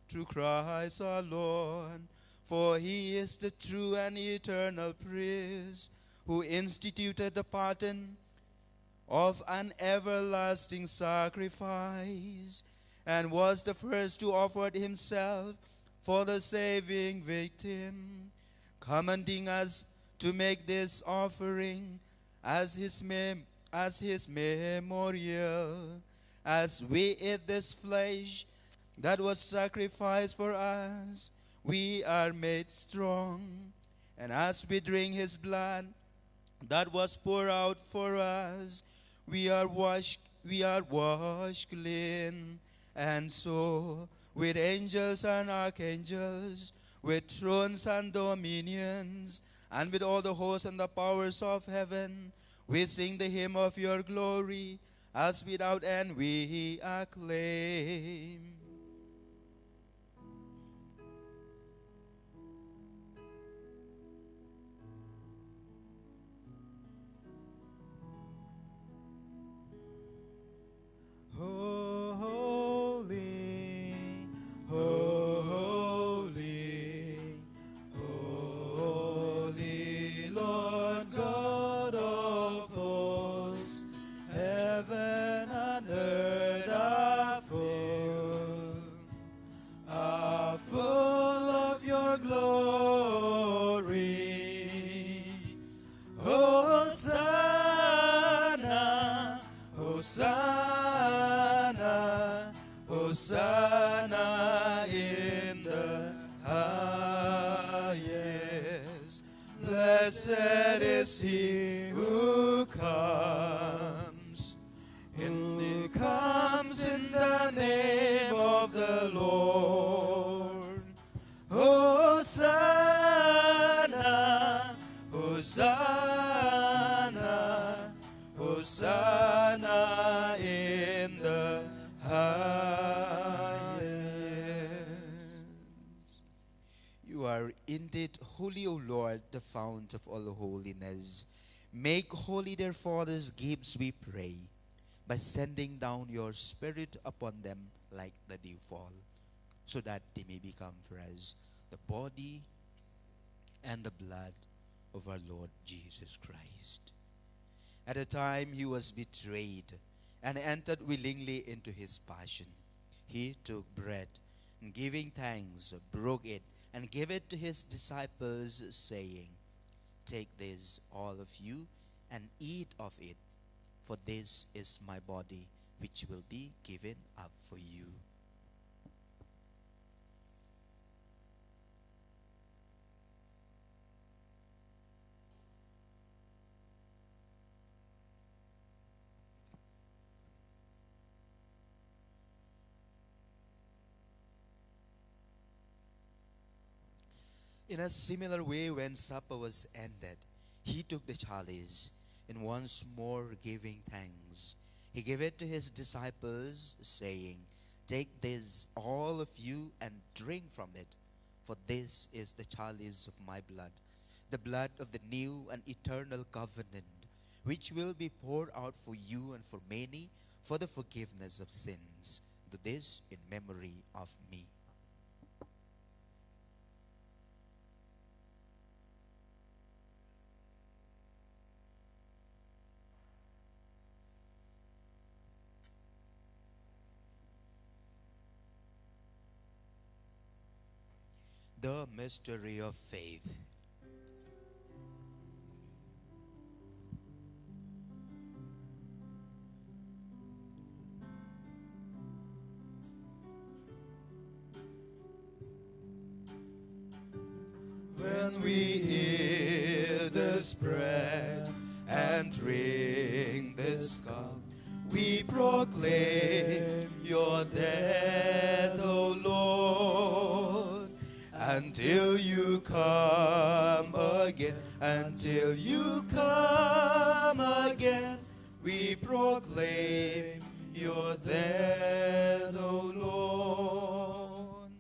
through Christ our Lord, for he is the true and eternal priest, who instituted the pardon of an everlasting sacrifice, and was the first to offer himself for the saving victim, commanding us to make this offering as his memorial. As we eat this flesh that was sacrificed for us, we are made strong. And as we drink his blood that was poured out for us, we are washed clean. And so, with angels and archangels, with thrones and dominions, and with all the hosts and the powers of heaven, we sing the hymn of your glory, as without end we acclaim. Holy, holy, holy Lord God of hosts, heaven and earth are full of your glory. Hosanna, Hosanna, Hosanna in the highest. Blessed is he who comes. He comes in the name of the Lord. Hosanna, Hosanna, Hosanna in the highest. You are indeed holy, O Lord, the fount of all holiness. Make holy, therefore, these gifts, we pray, by sending down your Spirit upon them like the dewfall, so that they may become for us the body and the blood of our Lord Jesus Christ. At the time he was betrayed and entered willingly into his passion, he took bread, and giving thanks, broke it, and gave it to his disciples, saying, "Take this, all of you, and eat of it, for this is my body, which will be given up for you." In a similar way, when supper was ended, he took the chalice, and once more giving thanks, he gave it to his disciples, saying, "Take this, all of you, and drink from it, for this is the chalice of my blood, the blood of the new and eternal covenant, which will be poured out for you and for many for the forgiveness of sins. Do this in memory of me." The mystery of faith. When we eat this bread and drink this cup, we proclaim your death, O Lord, until you come again, until you come again, we proclaim your death, O Lord.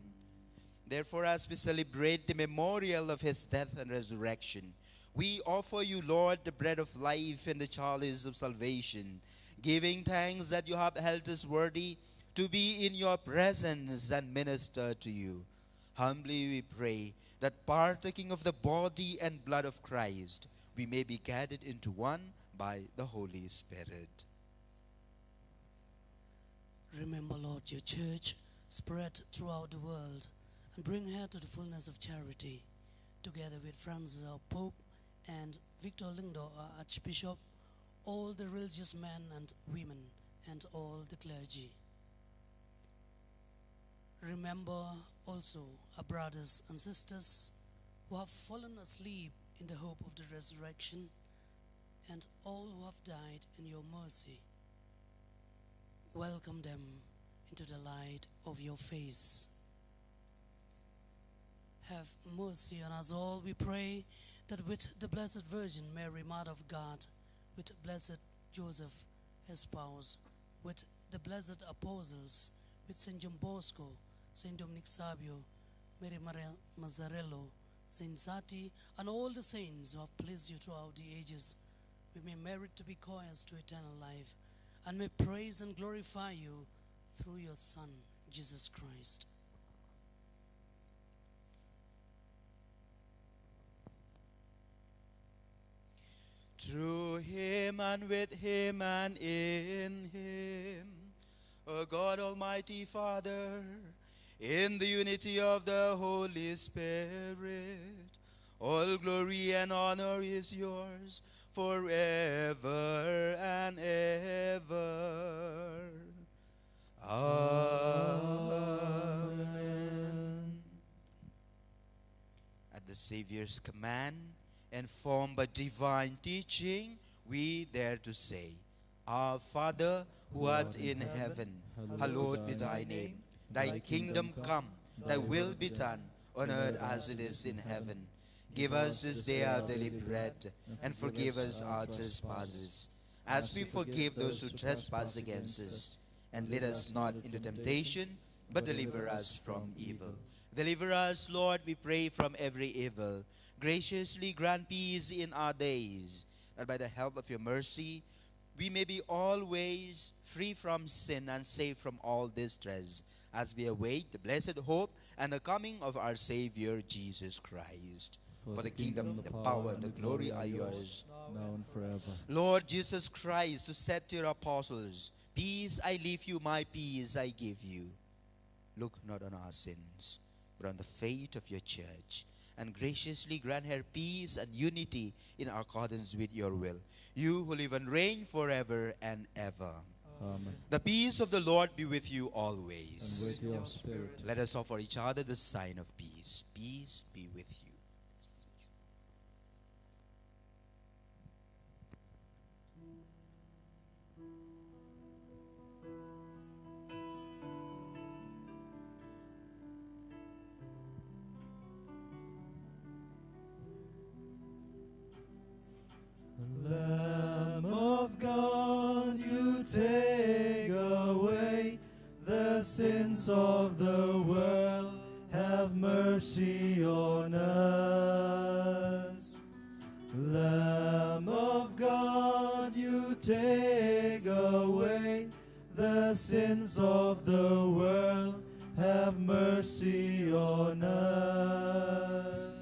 Therefore, as we celebrate the memorial of his death and resurrection, we offer you, Lord, the bread of life and the chalice of salvation, giving thanks that you have held us worthy to be in your presence and minister to you. Humbly we pray that partaking of the body and blood of Christ, we may be gathered into one by the Holy Spirit. Remember, Lord, your church spread throughout the world and bring her to the fullness of charity, together with Francis, our Pope, and Victor Lingdo, our Archbishop, all the religious men and women, and all the clergy. Remember also our brothers and sisters who have fallen asleep in the hope of the resurrection, and all who have died in your mercy. Welcome them into the light of your face. Have mercy on us all, we pray, that with the Blessed Virgin Mary, Mother of God, with Blessed Joseph, his spouse, with the blessed apostles, with Saint John Bosco, Saint Dominic Sabio, Mary Maria Mazzarello, Saint Sati, and all the saints who have pleased you throughout the ages, we may merit to be co-heirs to eternal life, and may praise and glorify you through your Son, Jesus Christ. Through him and with him and in him, O God Almighty Father, in the unity of the Holy Spirit, all glory and honor is yours forever and ever. Amen. At the Savior's command, informed by divine teaching, we dare to say, Our Father, who art in heaven, hallowed be thy name. Thy kingdom come, thy will be done, on earth as it is in heaven. Give us this day our daily bread, and forgive us our trespasses, as we forgive those who trespass against us. And lead us not into temptation, but deliver us from evil. Deliver us, Lord, we pray, from every evil. Graciously grant peace in our days, that by the help of your mercy, we may be always free from sin and safe from all distress, as we await the blessed hope and the coming of our Savior, Jesus Christ. For the kingdom, the power, and the glory are yours, now and forever. Lord Jesus Christ, who said to your apostles, Peace I leave you, my peace I give you. Look not on our sins, but on the faith of your church, and graciously grant her peace and unity in accordance with your will, you who live and reign forever and ever. Amen. The peace of the Lord be with you always. And with your spirit. Let us offer each other the sign of peace. Peace be with you. Lamb of God, you take away the sins of the world. Have mercy on us. Lamb of God, you take away the sins of the world. Have mercy on us.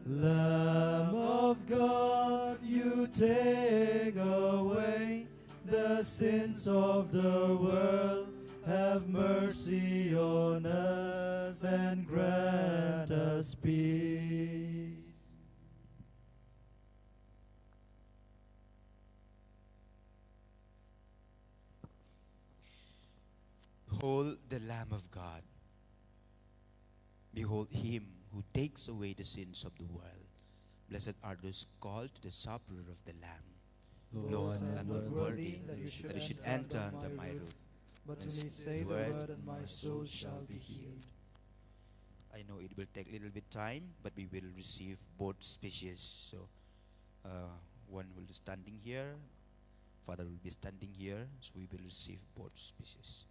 Lamb of God, you take away the sins of the world. Have mercy on us and grant us peace. Behold the Lamb of God. Behold him who takes away the sins of the world. Blessed are those called to the supper of the Lamb. Lord, I am not worthy that you should enter under my roof, but only say the word and my soul shall be healed. I know it will take a little bit time, but we will receive both species. So one will be standing here, Father will be standing here, so we will receive both species.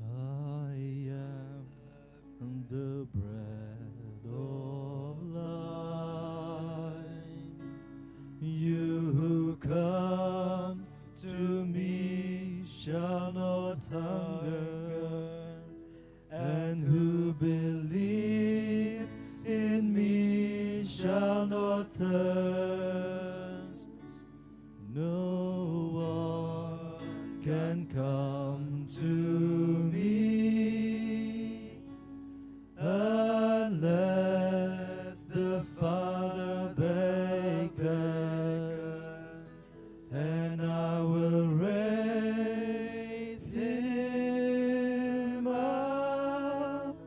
I am the bread of life. You who come to me shall not hunger, and who believes in me shall not thirst. No one can come to me unless the Father beckons, and I will raise him up,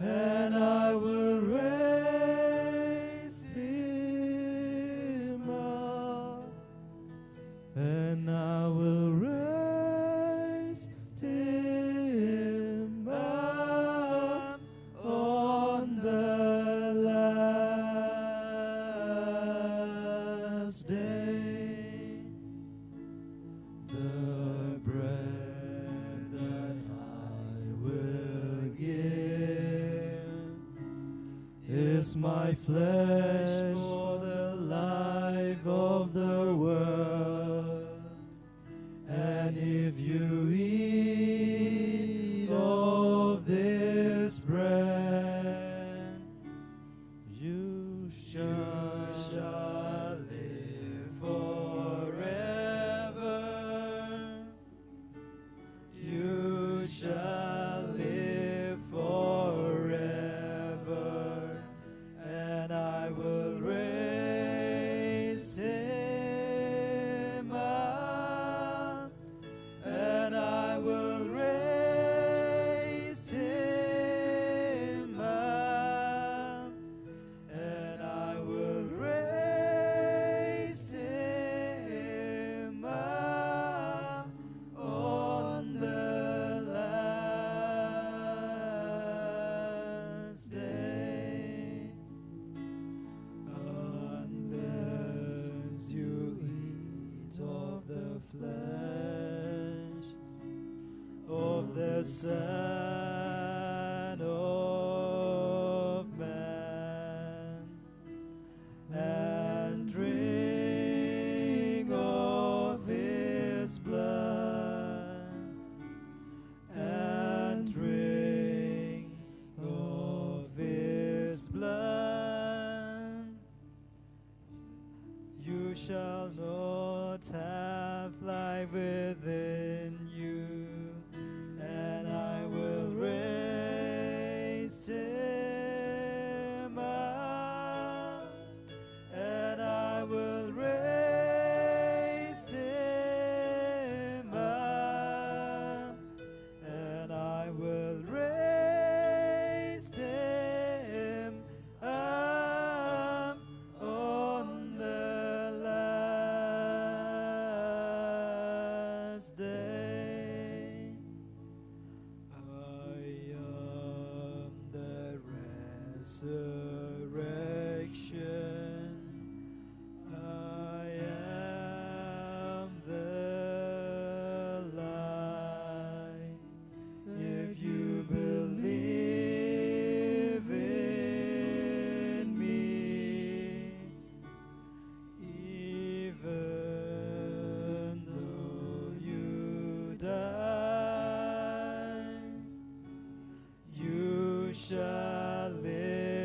and I will raise him up, and I will raise him up on the last day. The bread that I will give is my flesh for the life of the world. And if you eat of this bread, you shall live forever. You shall live forever, and I will raise him up, and I will raise him up, and I will raise him up on the last day. Unless you eat of the flesh of the Son of Man, and drink of his blood, and drink of his blood, you shall not have life within you, and I will raise him up, and I will raise him up, and I will raise him up on the last day. I am the resurrection. I am the life. If you believe in me, even though you die, you shall live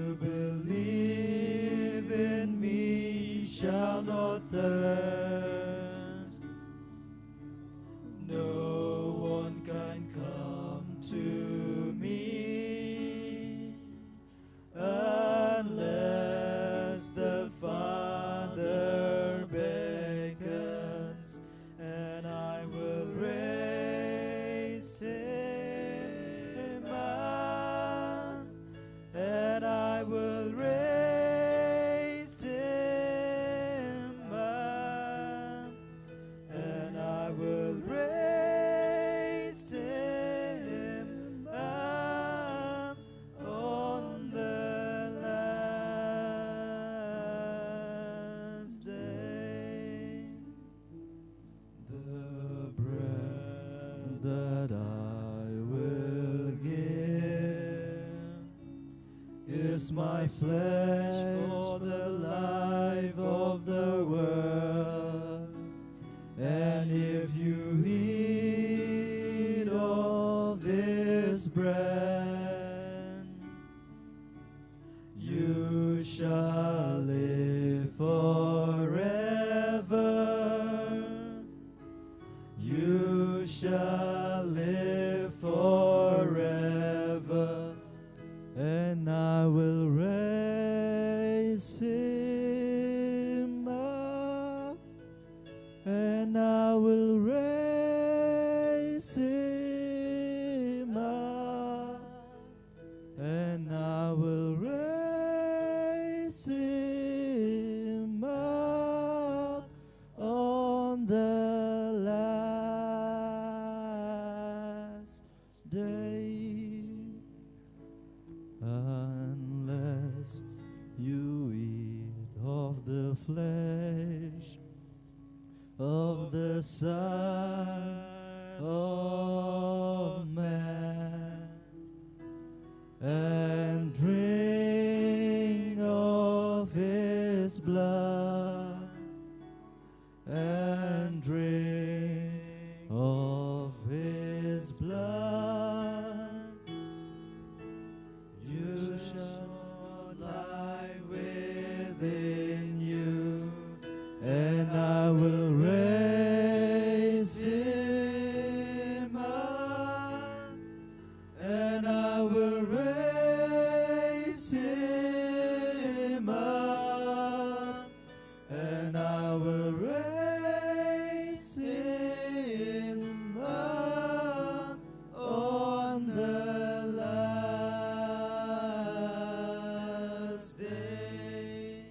who believe in me shall not thirst. No one can come to me unless the Father beckons, and I will raise him up, and I will raise him up, and I will raise him up on the last day. The bread that I will give is my flesh for the life of the world. And if you eat of this bread, you shall live forever. You shall live forever, and I will raise him up, and I will raise him up, and I will raise him up on the last day. Unless you eat of the flesh of the Son of Man and drink of his blood and drink of his blood, you shall lie within you, and I will raise him up, and I will raise him up, and I will raise him up on the last day.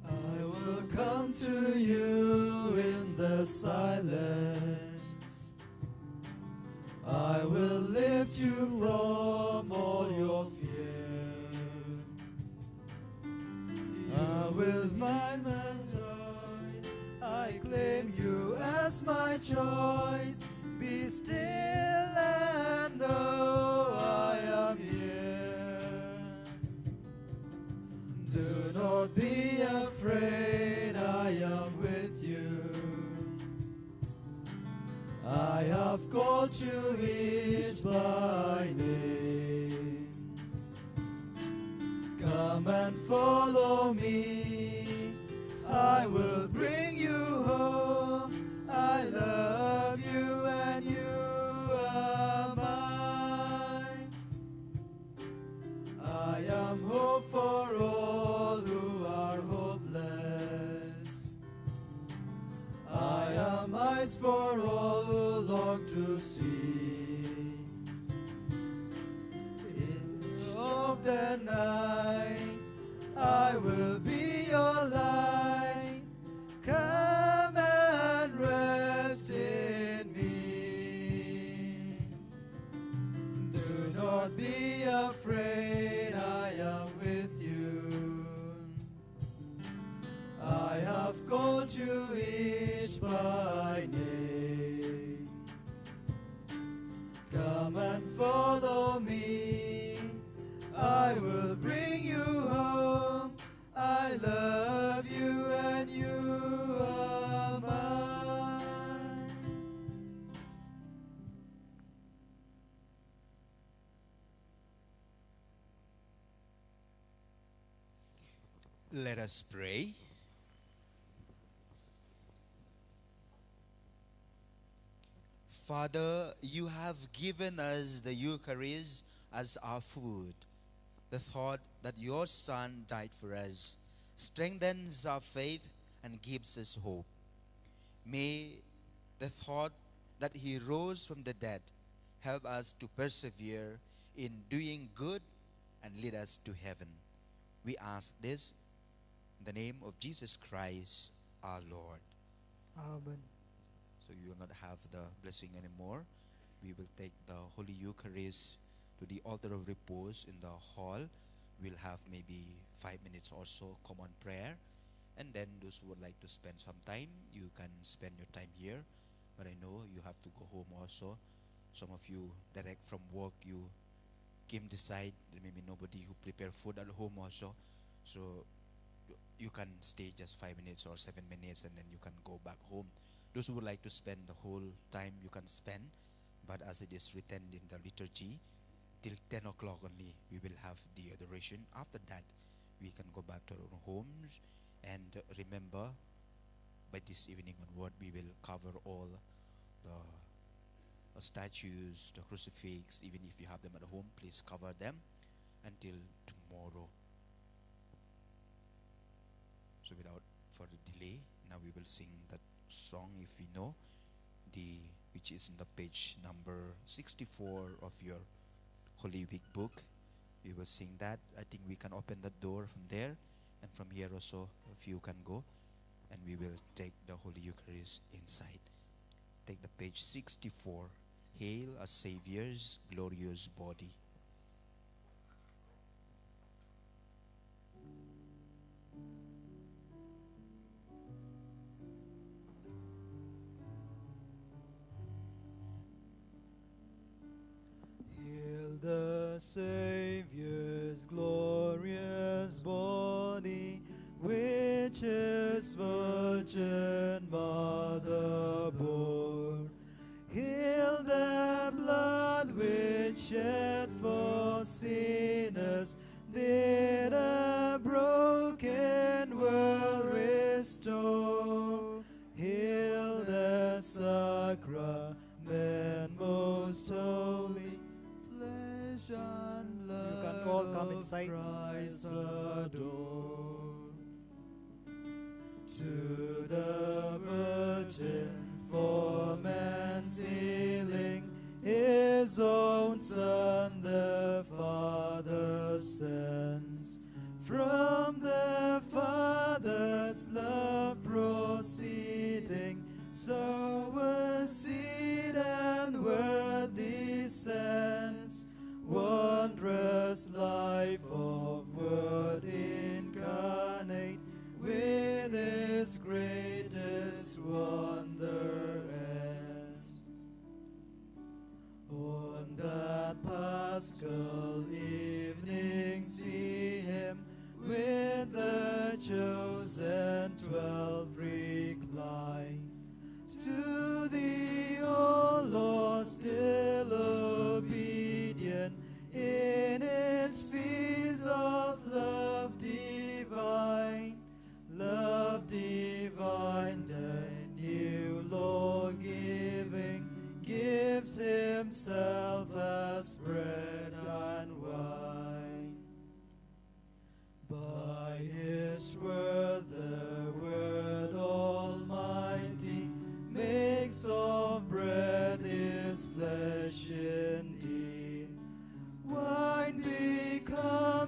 I will come to you in the silence. I will lift you from all your fear. I will find my choice. I claim you as my choice. Be still and know I am here. Do not be afraid, I am with you. I have called you each by name. Come and follow me, I will bring you home. I love you and you are the night. I will be your light. Come and rest in me. Do not be afraid, I am with you. I have called you each by name. Come and follow me. I will bring you home. I love you and you are mine. Let us pray. Father, you have given us the Eucharist as our food. The thought that your Son died for us strengthens our faith and gives us hope. May the thought that he rose from the dead help us to persevere in doing good and lead us to heaven. We ask this in the name of Jesus Christ, our Lord. Amen. So you will not have the blessing anymore. We will take the Holy Eucharist to the altar of repose in the hall. We'll have maybe 5 minutes or so common prayer. And then those who would like to spend some time, you can spend your time here. But I know you have to go home also. Some of you direct from work, you came this side. There may be nobody who prepare food at home also. So you can stay just 5 minutes or 7 minutes and then you can go back home. Those who would like to spend the whole time, you can spend. But as it is written in the liturgy, till 10 o'clock only, we will have the adoration. After that, we can go back to our own homes. And remember, by this evening onward, we will cover all the statues, the crucifix. Even if you have them at home, please cover them until tomorrow. So without further delay, now we will sing that song, if we know, which is in the page number 64 of your Holy Week book. We will sing that. I think we can open the door from there, and from here also a few can go, and we will take the Holy Eucharist inside. Take the page 64. Hail a Savior's glorious body. The Savior's glorious body, which is Virgin Mother born. Hail the blood which shed for sinners, did a broken world restore. Hail the sacrament most holy, and blood, you can all come inside. Christ adore. To the Virgin for man's healing, his own Son the Father sends. From the Father's love proceeding, so a seed and word descends. Wondrous life of Word incarnate, with His greatest wonder ends. On that Paschal evening, see Him with the chosen 12 recline. To Thee, O Lord, still obedient, in its fields of love divine, the new law giving, gives Himself as bread and wine. By His word, the Word Almighty makes of bread His flesh indeed. Wine becomes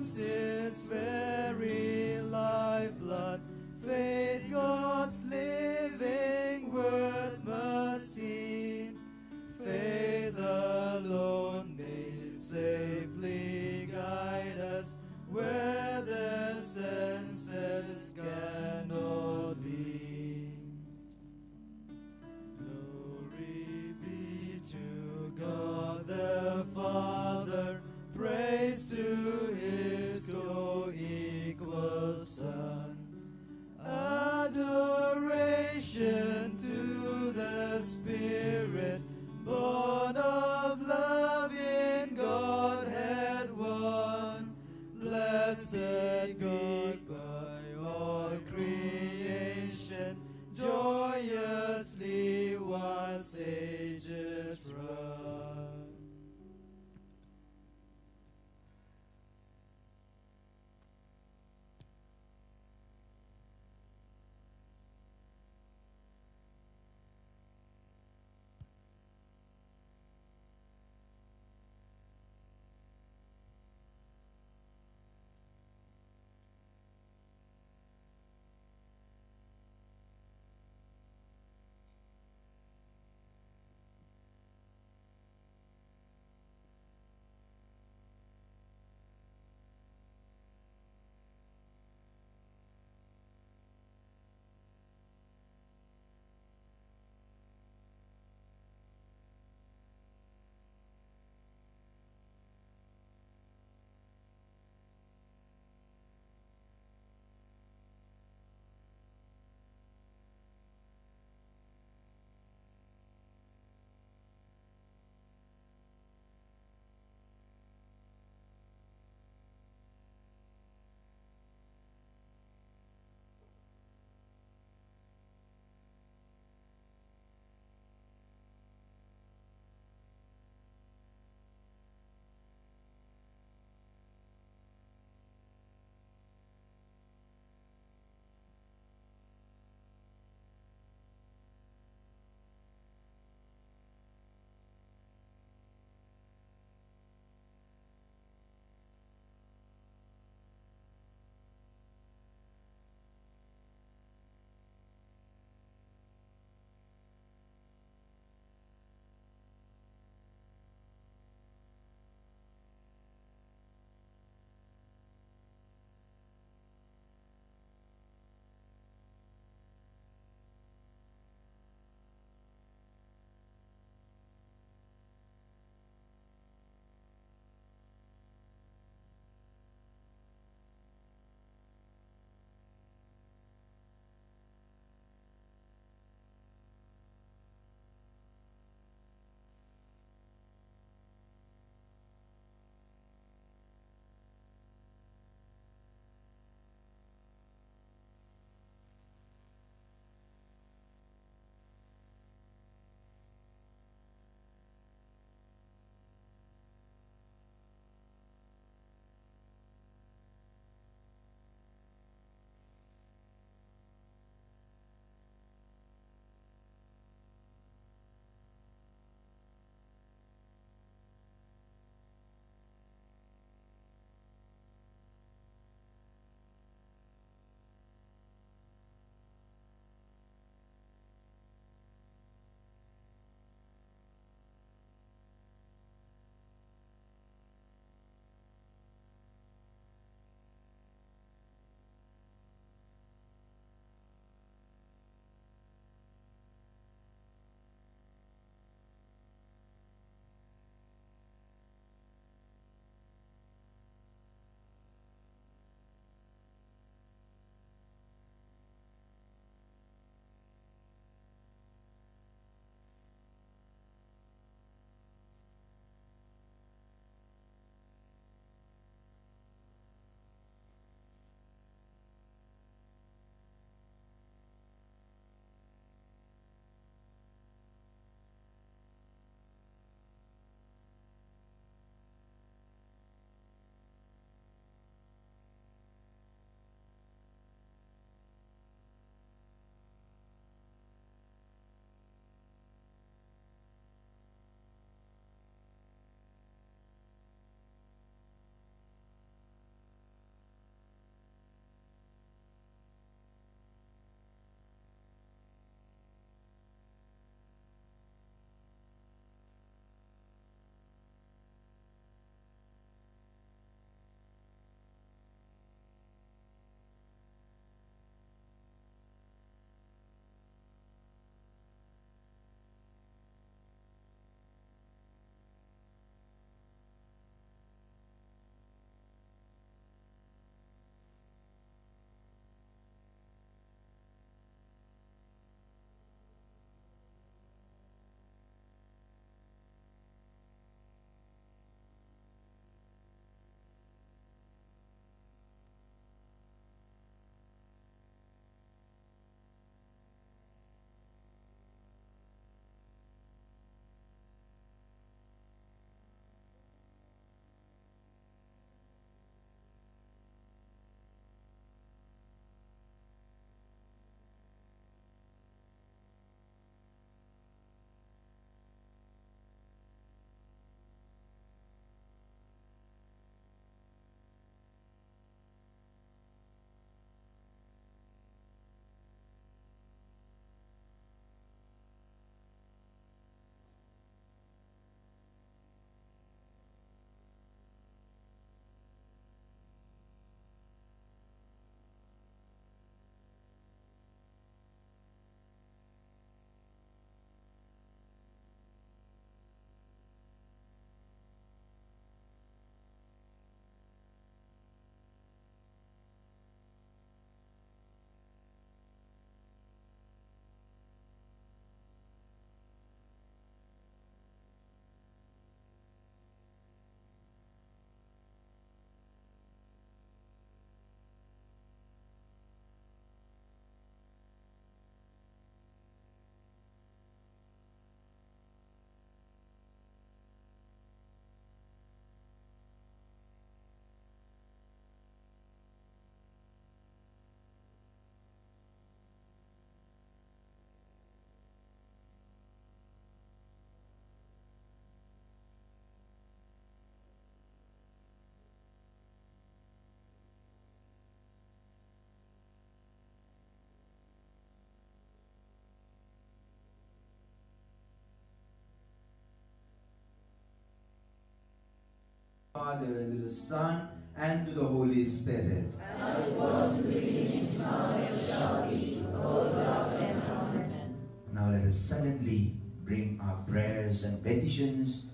Father, and to the Son, and to the Holy Spirit. As it was in the beginning, is now, and ever shall be, world without end. Amen. Now let us silently bring our prayers and petitions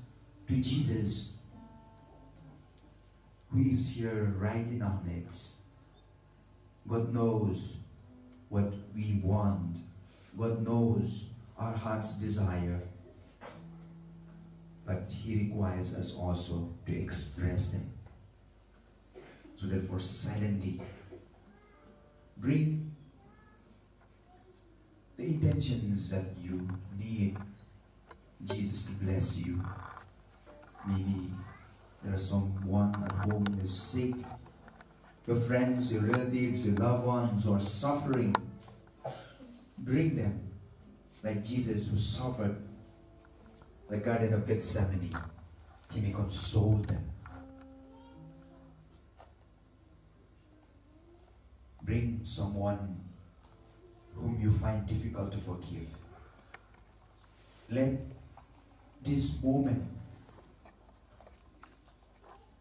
to Jesus, who is here right in our midst. God knows what we want. God knows our heart's desire. But He requires us also to express them. So therefore, silently bring the intentions that you need Jesus to bless you. Maybe there is someone at home who is sick, your friends, your relatives, your loved ones who are suffering. Bring them like Jesus, who suffered the Garden of Gethsemane. He may console them. Bring someone whom you find difficult to forgive. Let this moment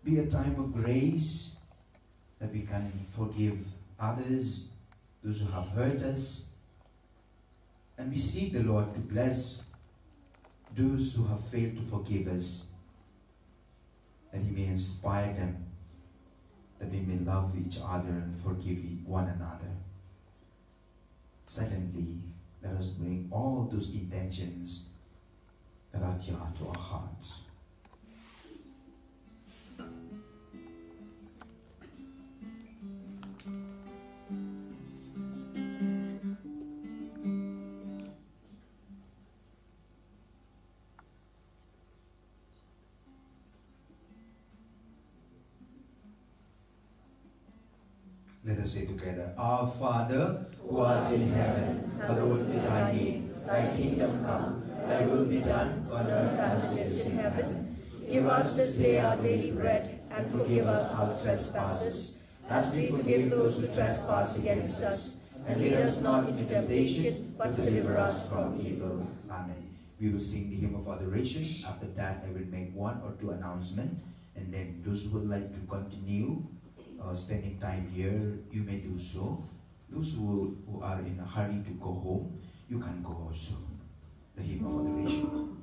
be a time of grace, that we can forgive others, those who have hurt us, and we seek the Lord to bless those who have failed to forgive us, that He may inspire them, that we may love each other and forgive one another. Silently, let us bring all those intentions that are dear to our hearts. Let us say together, Our Father, who art in heaven, hallowed be thy name. Thy kingdom come, thy will be done on earth as it is in heaven. Give us this day our daily bread, and forgive us our trespasses, as we forgive those who trespass against us. And lead us not into temptation, but deliver us from evil. Amen. We will sing the hymn of adoration. After that, I will make one or two announcements, and then those who would like to continue spending time here, you may do so. Those who are in a hurry to go home, you can go also. The hymn of adoration.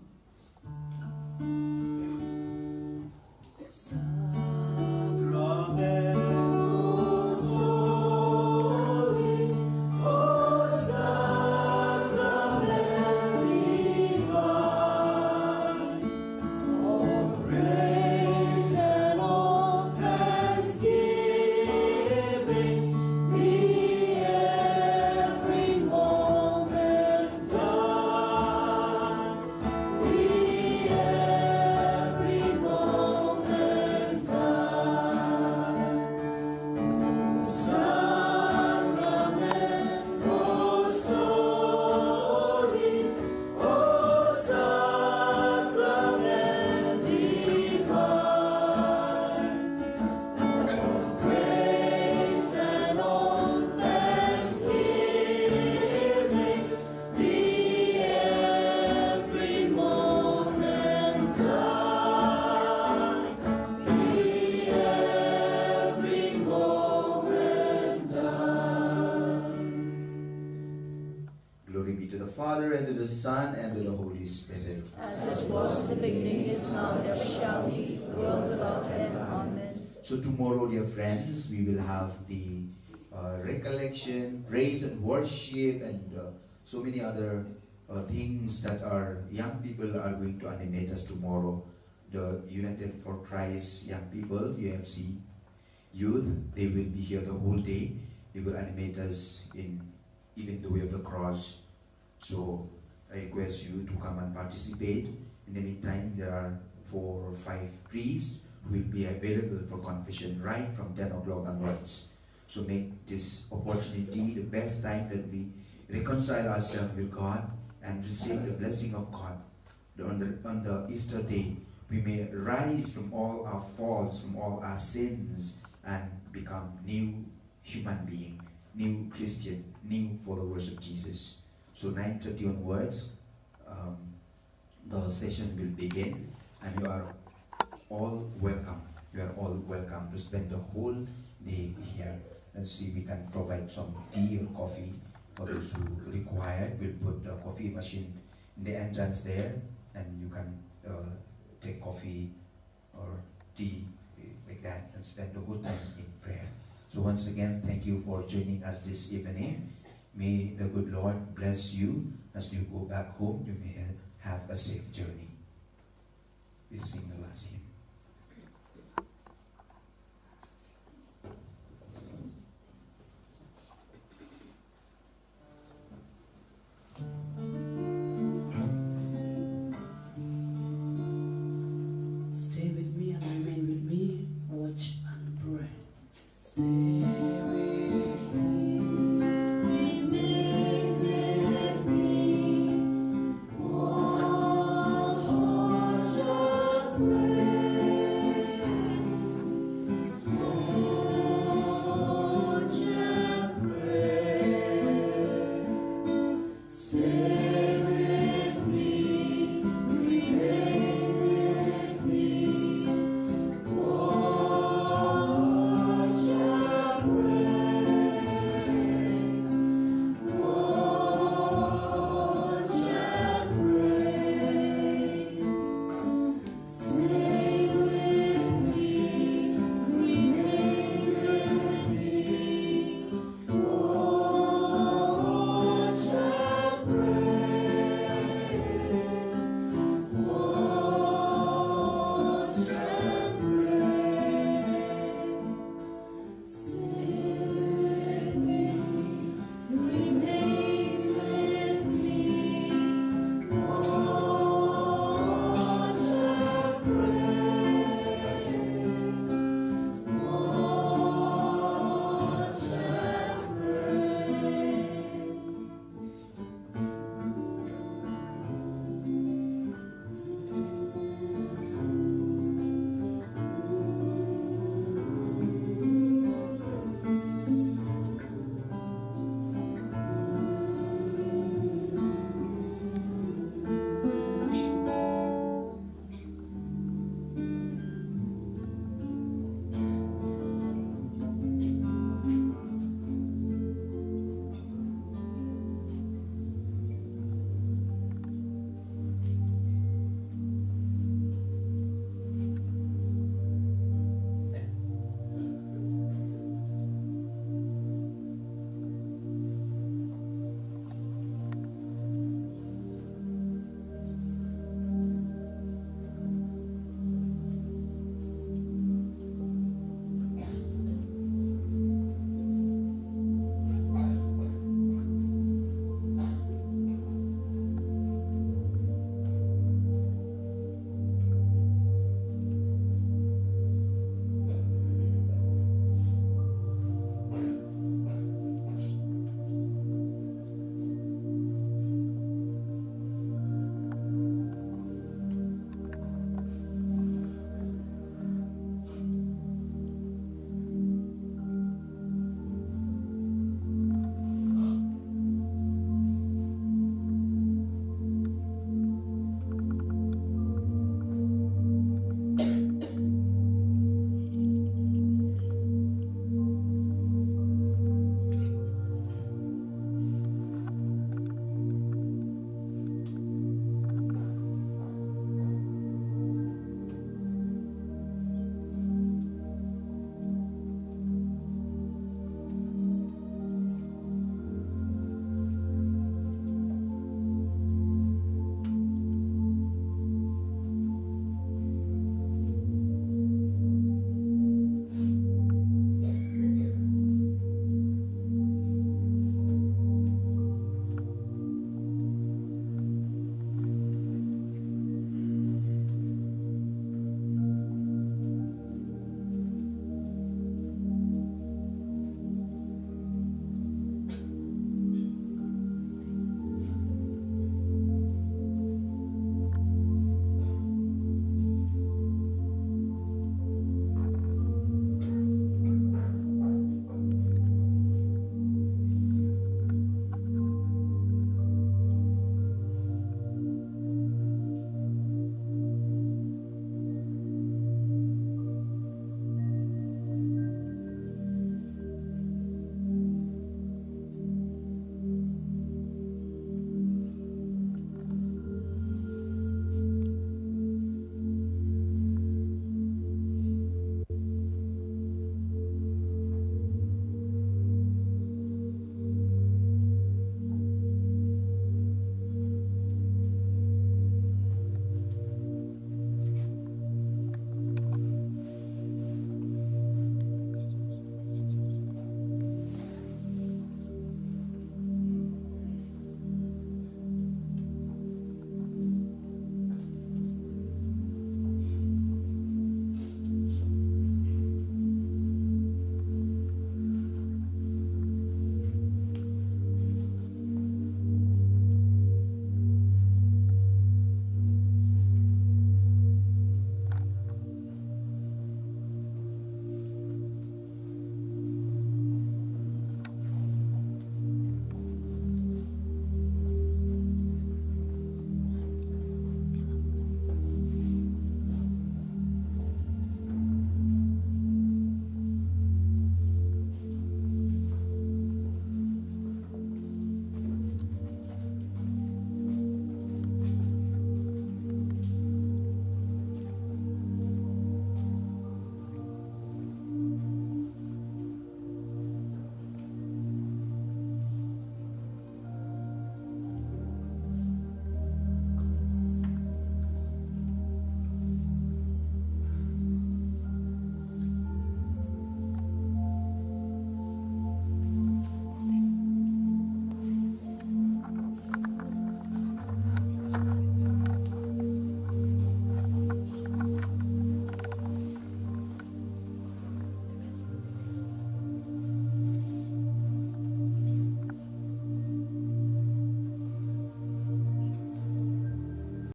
Son, and to the Holy Spirit. As it was in the beginning, is now, and ever shall be, world without end. Amen. So tomorrow, dear friends, we will have the recollection, praise and worship, and so many other things that our young people are going to animate us tomorrow. The United for Christ young people, UFC youth, they will be here the whole day. They will animate us in even the way of the cross. So I request you to come and participate. In the meantime, there are 4 or 5 priests who will be available for confession right from 10 o'clock onwards. So make this opportunity the best time that we reconcile ourselves with God and receive the blessing of God. On the Easter day, we may rise from all our faults, from all our sins, and become new human being, new Christian, new followers of Jesus. So 9:30 onwards, the session will begin, and you are all welcome. you are all welcome to spend the whole day here. Let's see, we can provide some tea or coffee for those who require. We'll put the coffee machine in the entrance there, and you can take coffee or tea like that and spend the whole time in prayer. So once again, thank you for joining us this evening. May the good Lord bless you as you go back home. You may have a safe journey. We'll sing the last hymn.